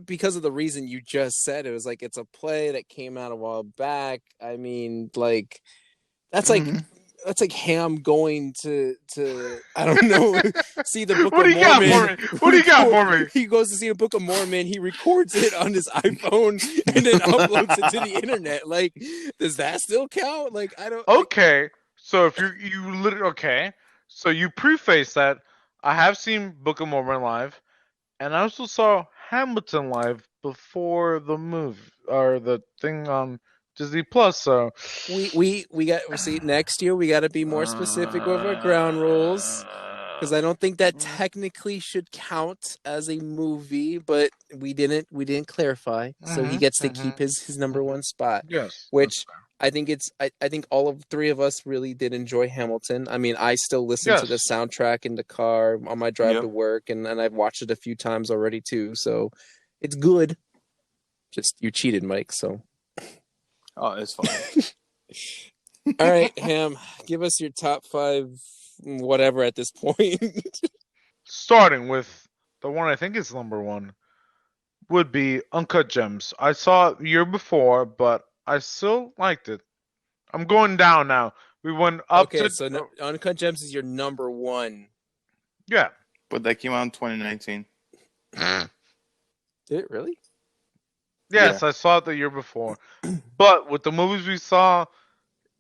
because of the reason you just said. It was like it's a play that came out a while back. I mean, like that's like Ham going to I don't know, see the Book of Mormon. What do you got for me? He goes to see the Book of Mormon. He records it on his iPhone and then uploads it to the internet. Like, does that still count? Like, I don't. Okay, so if you literally so you preface that I have seen Book of Mormon live, and I also saw Hamilton live before the movie or the thing on Disney Plus. So we got see next year we got to be more specific with our ground rules. Because I don't think that technically should count as a movie, but we didn't clarify. So he gets to keep his number one spot. Yes. Which I think I think all of three of us really did enjoy Hamilton. I mean, I still listen to the Yes. soundtrack in the car on my drive Yep. to work, and I've watched it a few times already too. So it's good. Just you cheated, Mike. So Oh, it's fine. all right, Ham, give us your top 5 whatever at this point. Starting with the one I think is number one would be Uncut Gems. I saw it the year before, but I still liked it. I'm going down now. We went up Okay, to so Uncut Gems is your number one. yeah. But that came out in 2019. Did it really? Yes, I saw it the year before. But with the movies we saw,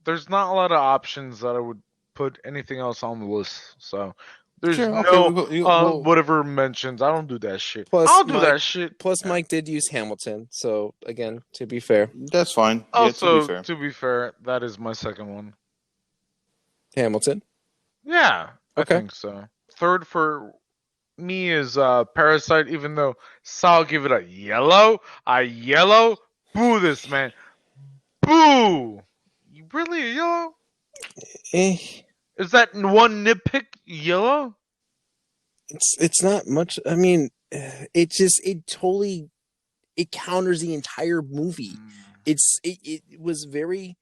there's not a lot of options that I would put anything else on the list. So there's Sure, okay, no we'll- whatever mentions. I don't do that shit. Plus, I'll do Mike- that shit. Plus, Yeah. Mike did use Hamilton. So again, to be fair, That's fine. Yeah, Also, to be fair. that is my second one. Hamilton. Yeah, Okay. I think so. Third for me is Parasite, even though Sal gave it a yellow. Boo this man. Boo! You really a yellow? Eh, Is that one nitpick yellow? it's not much. I mean, it totally counters the entire movie. It was very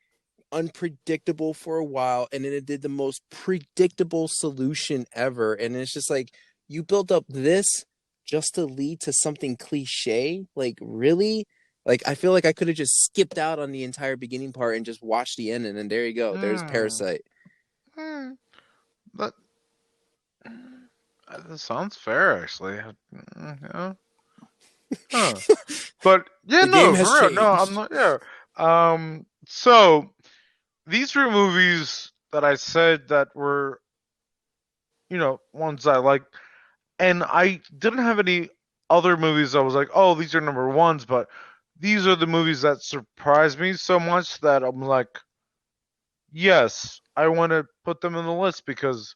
unpredictable for a while, and then it did the most predictable solution ever, and it's just like you built up this just to lead to something cliche. Like, really? Like, I feel like I could have just skipped out on the entire beginning part and just watched the end, and then there you go. There's Parasite. That sounds fair, actually. Yeah. Huh. But yeah, The no, game has for real. No, changed. I'm not. Yeah. So these three movies that I said that were, ones I liked, and I didn't have any other movies I was like, oh, these are number ones, but these are the movies that surprised me so much that I'm like, yes, I want to put them on the list because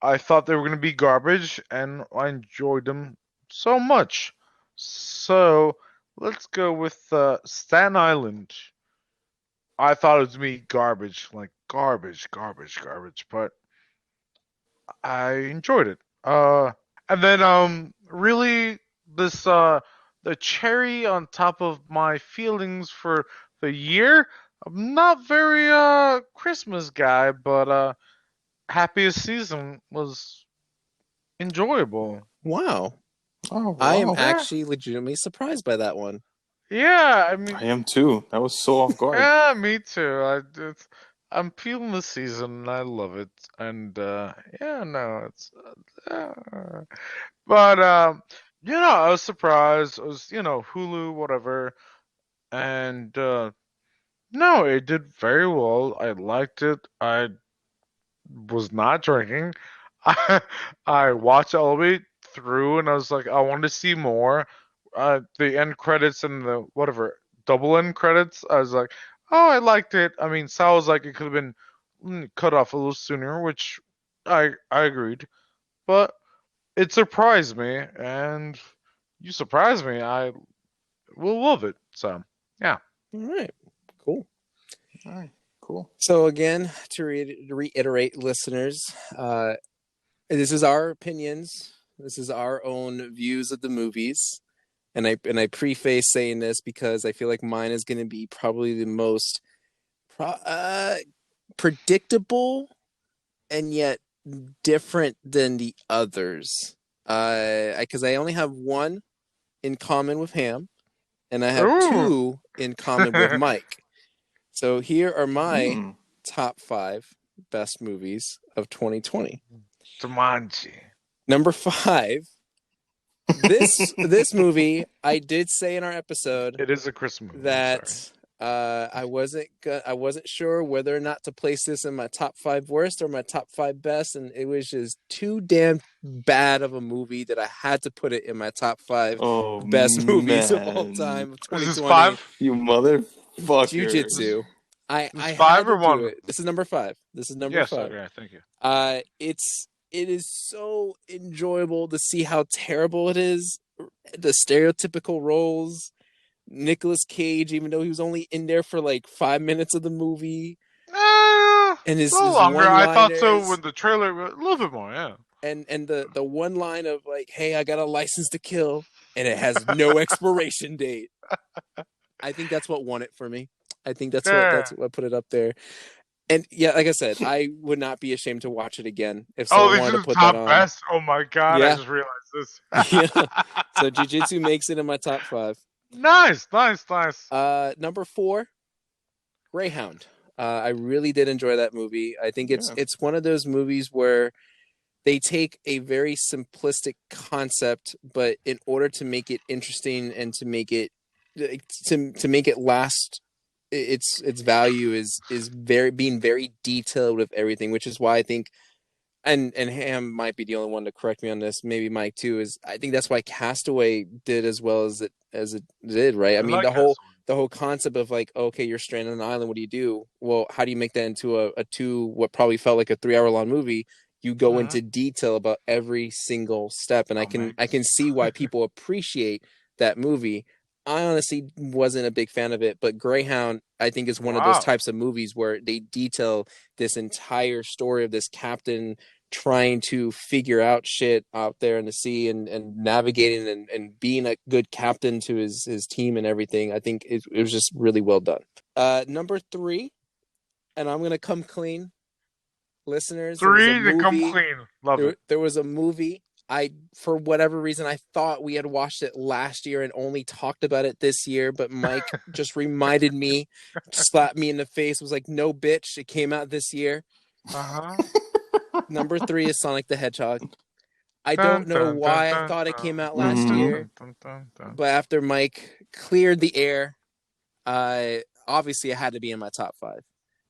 I thought they were going to be garbage and I enjoyed them so much. So let's go with Staten Island. I thought it was going to be garbage, like garbage, but I enjoyed it. And then really this the cherry on top of my feelings for the year. I'm not very Christmas guy, but Happiest Season was enjoyable. Wow. Oh, wow. I am Yeah. actually legitimately surprised by that one. Yeah, I mean, I am too. That was so off guard. yeah, me too. I'm feeling the season and I love it. And yeah, no, it's but I was surprised. It was, Hulu, whatever. And no, it did very well. I liked it. I was not drinking. I watched it all the way through and I was like, I want to see more. The end credits and the whatever double end credits, I was like, oh, I liked it. I mean, Sal was like, it could have been cut off a little sooner, which I agreed, but it surprised me, and you surprised me. I will love it. So yeah, All right. Cool. All right, cool. So again, to reiterate, listeners, this is our opinions. This is our own views of the movies, and I preface saying this because I feel like mine is going to be probably the most predictable and yet different than the others. Because I only have one in common with Ham, and I have Ooh. 2 in common with Mike. So here are my top 5 best movies of 2020. Jumanji. Number 5. This movie, I did say in our episode It is a Christmas movie. that I wasn't sure whether or not to place this in my top 5 worst or my top 5 best, and it was just too damn bad of a movie that I had to put it in my top 5 best movies of all time of 2020. Is this 5? You motherfucker. Jiu-Jitsu. I It's had 5 to or do 1? it. This is number 5. This is number Yes. 5. Okay. Thank you. It's it is so enjoyable to see how terrible it is. The stereotypical roles. Nicolas Cage, even though he was only in there for like 5 minutes of the movie, A and little his longer. one I thought so liners when the trailer, a little bit more, yeah. and the one line of like, "Hey, I got a license to kill," and it has no expiration date. I think that's what won it for me. I think that's Yeah. what put it up there. And yeah, like I said, I would not be ashamed to watch it again if Oh, someone this wanted to is put that top on. best. Oh my god, I Yeah, just realized this. yeah. So Jiu-Jitsu makes it in my top 5. Nice, nice, nice. Number 4, Greyhound. I really did enjoy that movie. I think Yeah. it's one of those movies where they take a very simplistic concept, but in order to make it interesting and to make it last, its value is very being very detailed with everything, which is why I think, and Ham might be the only one to correct me on this, maybe Mike too, is I think that's why Castaway did as well as it did, right? I mean, like the whole concept of like, okay, you're stranded on an island, what do you do? Well, how do you make that into a what probably felt like a 3 hour long movie? You go Mhm. into detail about every single step, and I can see why people appreciate that movie. I honestly wasn't a big fan of it, but Greyhound, I think, is one of those Wow. types of movies where they detail this entire story of this captain trying to figure out shit out there in the sea and navigating and being a good captain to his team and everything. I think it was just really well done. Number 3, and I'm gonna come clean, listeners. There was a 3 to come movie. clean. Love it. There was a movie. I, for whatever reason, I thought we had watched it last year and only talked about it this year, but Mike just reminded me, slapped me in the face, was like, "No, bitch, it came out this year." Uh-huh. Number 3 is Sonic the Hedgehog. I Dun, don't know dun, dun, why I dun, thought it dun, came out dun, last dun, Mhm. year, dun, dun, dun. but after Mike cleared the air, obviously it had to be in my top 5.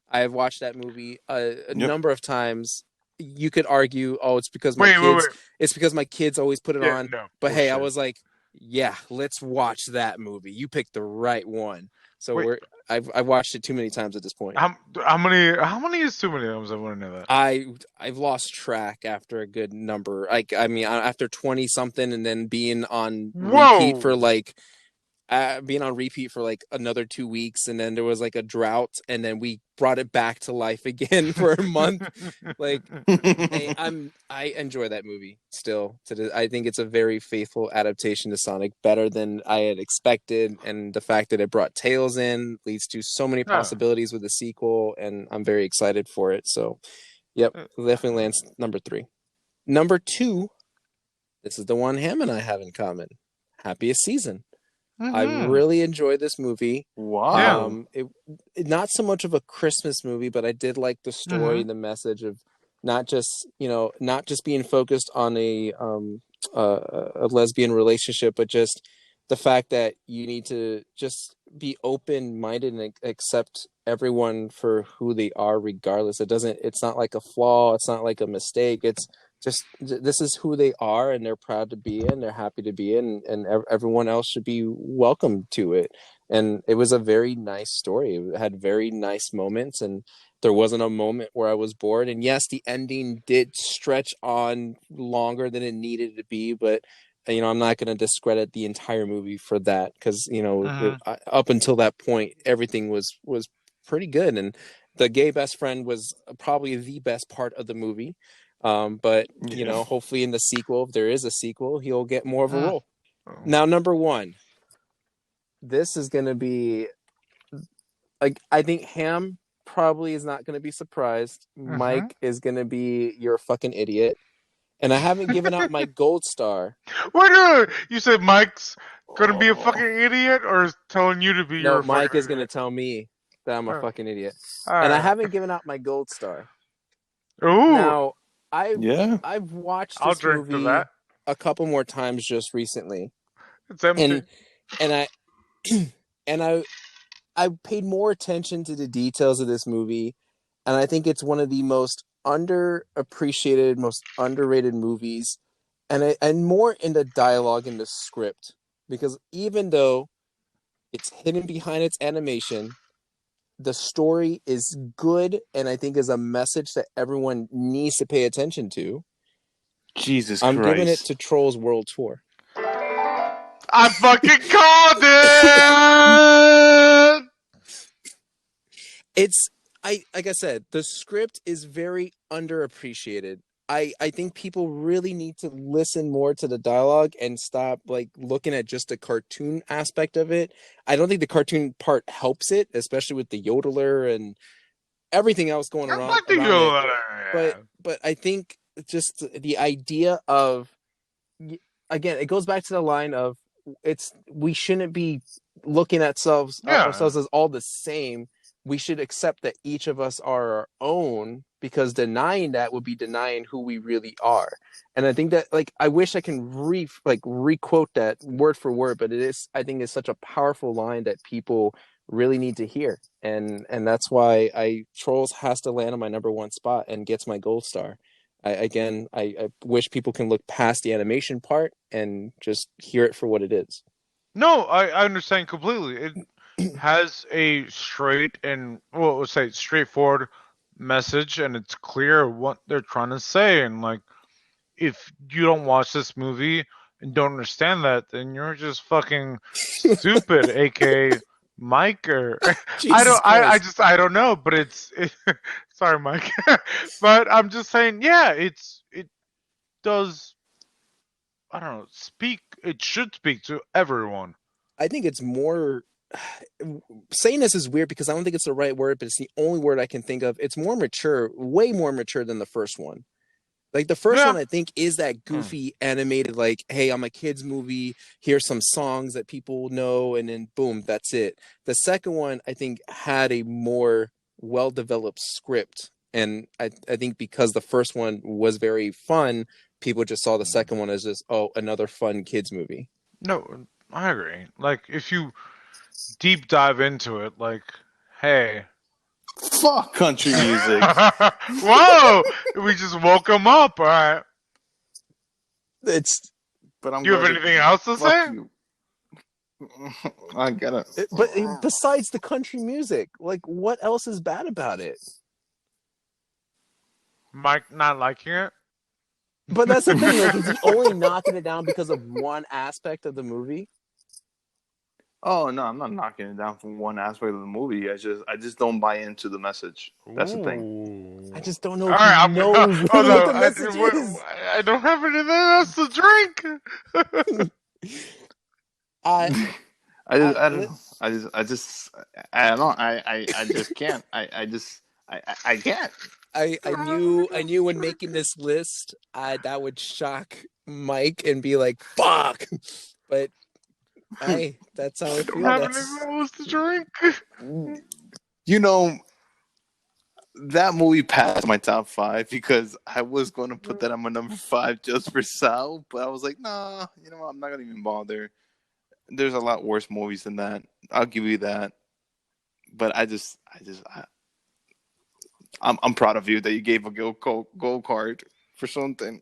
I have watched that movie a Yep. number of times. You could argue, oh, it's because Wait. it's because my kids always put it Yeah, on. no. But hey, I bullshit. was like, yeah, let's watch that movie. You picked the right one. So Wait. I've watched it too many times at this point. How many is too many times? I want to know that. I've lost track after a good number. I mean, after 20 something, and then being on repeat for Whoa. like another 2 weeks, and then there was like a drought, and then we brought it back to life again for a month. Like, I enjoy that movie still. I think it's a very faithful adaptation to Sonic, better than I had expected, and the fact that it brought Tails in leads to so many Yeah. possibilities with the sequel, and I'm very excited for it. So, yep, definitely lands number 3. Number 2, this is the one Ham and I have in common. Happiest Season. I really enjoyed this movie. Wow. It not so much of a Christmas movie, but I did like the story and the message of not just being focused on a lesbian relationship, but just the fact that you need to just be open-minded and accept everyone for who they are, regardless. It's not like a flaw. It's not like a mistake. It's just, this is who they are, and they're proud to be in, they're happy to be in, and everyone else should be welcome to it. And it was a very nice story. It had very nice moments, and there wasn't a moment where I was bored. And yes, the ending did stretch on longer than it needed to be, but I'm not going to discredit the entire movie for that, because up until that point, everything was pretty good, and the gay best friend was probably the best part of the movie. But Yeah. hopefully in the sequel, if there is a sequel, he'll get more of a role. Now, number 1, this is going to be like, I think Ham probably is not going to be surprised. Mike is going to be, you're a fucking idiot. And I haven't given out my gold star. Wait, you said Mike's gonna be a fucking idiot, or is telling you to be? No, Mike is going to tell me that I'm a fucking idiot. And I haven't given out my gold star. Ooh. Now, Yeah. I've watched I'll this drink to movie that. a couple more times just recently. It's empty. And I and I paid more attention to the details of this movie, and I think it's one of the most underappreciated, most underrated movies, and more in the dialogue and the script, because even though it's hidden behind its animation, the story is good, and I think is a message that everyone needs to pay attention to. Jesus I'm giving it Christ. to Trolls World Tour. I fucking called it. It's like I said, the script is very underappreciated. I think people really need to listen more to the dialogue and stop like looking at just the cartoon aspect of it. I don't think the cartoon part helps it, especially with the yodeler and everything else going I around like the around it. yeah. But I think just the idea of, again, it goes back to the line of, we shouldn't be looking at ourselves as all the same. We should accept that each of us are our own, because denying that would be denying who we really are. And I think that, like, I wish I can requote that word for word, but I think it's such a powerful line that people really need to hear. And that's why Trolls has to land on my number one spot and gets my gold star. I wish people can look past the animation part and just hear it for what it is. No, I understand completely. It has a straight and, well, let's say straightforward message, and it's clear what they're trying to say. And like, if you don't watch this movie and don't understand that, then you're just fucking stupid, aka Mike. Or Jesus Christ. I don't know, but sorry, Mike, but I'm just saying, yeah, it does. I don't know. It should speak to everyone. I think it's more, saying this is weird because I don't think it's the right word, but it's the only word I can think of. It's more mature, way more mature than the first one. Like, the first Yeah. one, I think, is that goofy animated, like, hey, I'm a kid's movie. Here's some songs that people know, and then boom, that's it. The second one, I think, had a more well-developed script. And I think because the first one was very fun, people just saw the second one as just, oh, another fun kids movie. No, I agree. Like, if you deep dive into it, like, hey. Fuck country music. Whoa! We just woke him up, alright. It's. But I'm Do you have going anything else to say? you. I gotta. But besides the country music, like, what else is bad about it? Mike not liking it? But that's the thing. Like, is he only knocking it down because of one aspect of the movie? Oh no, I'm not knocking it down from one aspect of the movie. I just don't buy into the message. That's the thing. Ooh. I just don't know All if right, he knows what the message is. I don't have anything else to drink. I just can't. I can't. I knew when making this list, that would shock Mike and be like, "Fuck!" But hey, that's how I don't feel. have anything else to drink. You know, that movie passed my top 5 because I was going to put that on my number 5 just for Sal, but I was like, nah, you know what? I'm not gonna even bother. There's a lot worse movies than that. I'll give you that. But I'm proud of you that you gave a gold card for something.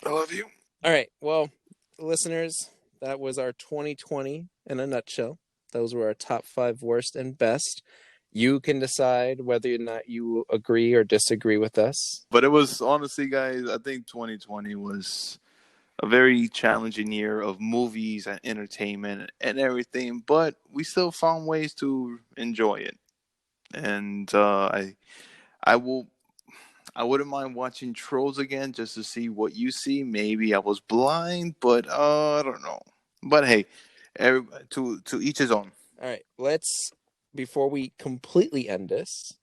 I love you. All right, well, listeners, that was our 2020 in a nutshell. Those were our top 5 worst and best. You can decide whether or not you agree or disagree with us. But it was, honestly, guys, I think 2020 was a very challenging year of movies and entertainment and everything, but we still found ways to enjoy it. And I wouldn't mind watching Trolls again just to see what you see. Maybe I was blind, but I don't know. But hey, to each his own. All right, before we completely end this,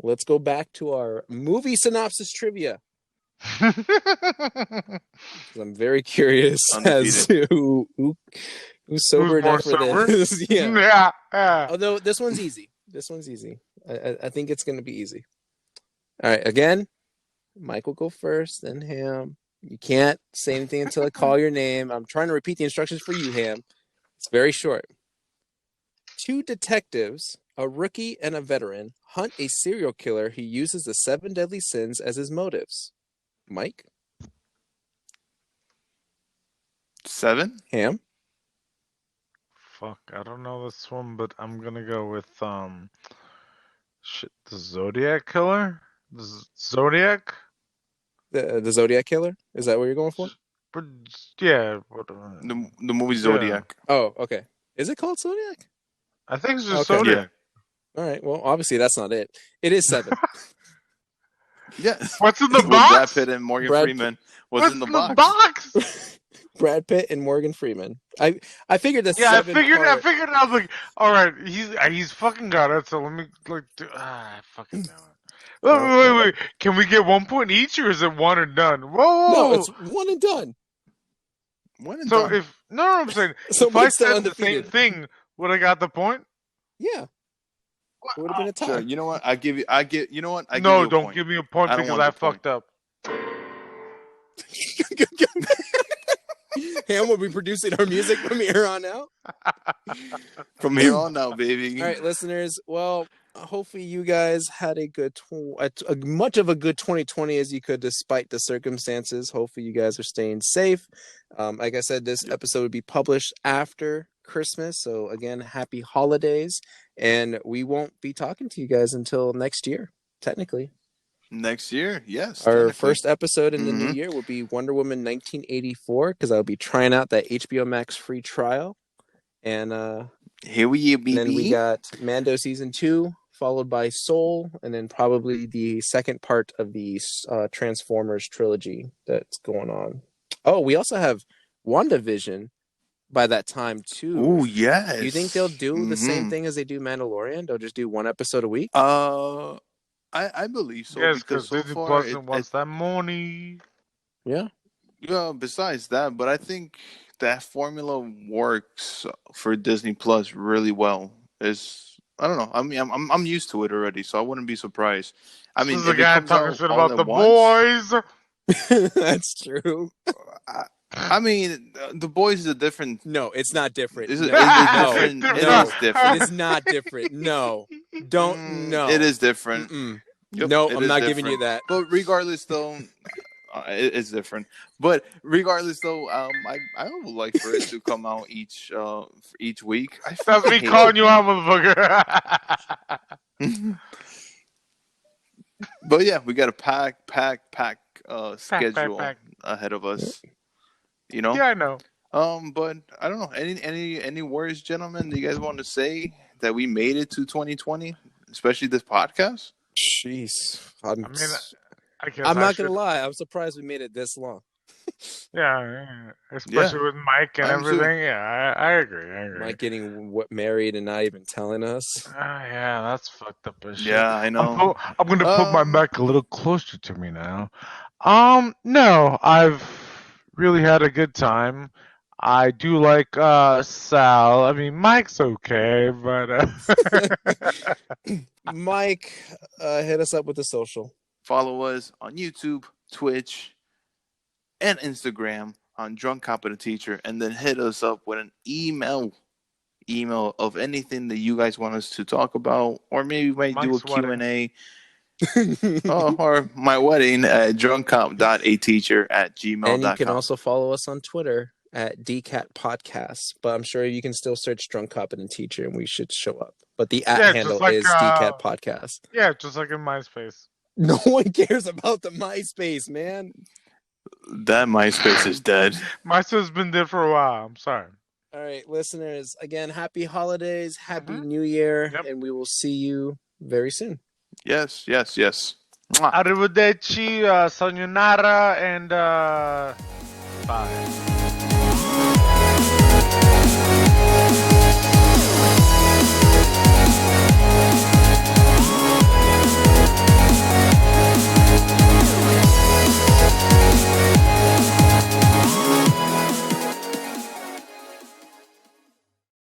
let's go back to our movie synopsis trivia. I'm very curious as to who's sober enough for this. Yeah. Although this one's easy. I think it's going to be easy. All right, again, Mike will go first, then Ham. You can't say anything until I call your name. I'm trying to repeat the instructions for you, Ham. It's very short. 2 detectives, a rookie and a veteran, hunt a serial killer who uses the 7 deadly sins as his motives. Mike? 7? Ham? Fuck, I don't know this one, but I'm gonna go with the Zodiac Killer? The Zodiac? The Zodiac Killer? Is that what you're going for? But yeah, The movie Zodiac. Oh, okay. Is it called Zodiac? I think it's just Okay. Zodiac. All right. Well, obviously that's not it. It is 7. Yes. What's in the With Brad box? Pitt and Morgan Brad Freeman. What's What's in the box? Brad Pitt and Morgan Freeman. I figured the Yeah, I 7 figured. part... I figured. I was like, all right, he's fucking got it. So let me fucking know it. Wait. Can we get 1 point each, or is it one and done? Whoa. No, it's one and done. One and So done. if I'm saying, So if I Mike's still said the same undefeated. thing, would I got the point? Yeah. It would have been a tie. Sure. You know what? I give you. You know what? I No, give you a don't point. give me a point I don't because want I the point. fucked up. Ham will be producing our music from here on out. From here on out, baby. All right, listeners. Well, hopefully you guys had a good, much of a good 2020 as you could, despite the circumstances. Hopefully you guys are staying safe. Like I said, this episode would be published after Christmas. So again, happy holidays. And we won't be talking to you guys until next year, technically. Next year, yes. Our technically. first episode in the new Mhm. year will be Wonder Woman 1984, because I'll be trying out that HBO Max free trial. And Here we are, baby. then we got Mando season 2, followed by Soul, and then probably the second part of the Transformers trilogy that's going on. Oh, we also have WandaVision by that time too. Oh yes. Do you think they'll do the same Mhm. thing as they do Mandalorian? They'll just do one episode a week? I believe so, Yes, because because so Disney far Plus it, wants that money. Yeah. besides that, but I think that formula works for Disney Plus really well. I don't know. I mean, I'm used to it already, so I wouldn't be surprised. I mean, This is if the it guy comes talking out shit all about at the once, boys. That's true. I mean, The Boys is a different. No, it's not different. It's, No, different. no, It no. is different. It is not different. No. Don't, no. It is different. Mm-mm. Yep, No, it I'm is not giving you different. that. But regardless, though, it's different. But regardless, though, I would like for it to come out each week. That's me hate calling it. you out, motherfucker. But yeah, we got a pack schedule pack. ahead of us. You know. Yeah, I know. But I don't know. Any words, gentlemen, that you guys want to say that we made it to 2020, especially this podcast? Jeez. I mean, I guess I'm I not should- going to lie. I'm surprised we made it this long. Yeah, especially with Mike and I'm too. everything. Yeah, I agree. Mike getting married and not even telling us. Yeah, that's fucked up as shit. Yeah, I know. I'm gonna put my mic a little closer to me now. No, I've really had a good time. I do like Sal. I mean, Mike's okay, but Mike, hit us up with the social. Follow us on YouTube, Twitch, and Instagram on Drunk Competent Teacher, and then hit us up with an email of anything that you guys want us to talk about, or maybe we might do a Mike's Q&A. Or my wedding at drunkcomp.ateacher@gmail.com. And you can also follow us on Twitter at DCAT Podcast. But I'm sure you can still search Drunk Competent Teacher and we should show up. But the Yeah, just handle like, is DCAT Podcast. yeah, just like in MySpace. No one cares about the MySpace, man. That MySpace is dead. MySpace's been dead for a while. I'm sorry. All right, listeners, again, happy holidays, happy Mhm. New Year, Yep. and we will see you very soon. Yes. Mwah. Arrivederci, sayonara, and bye.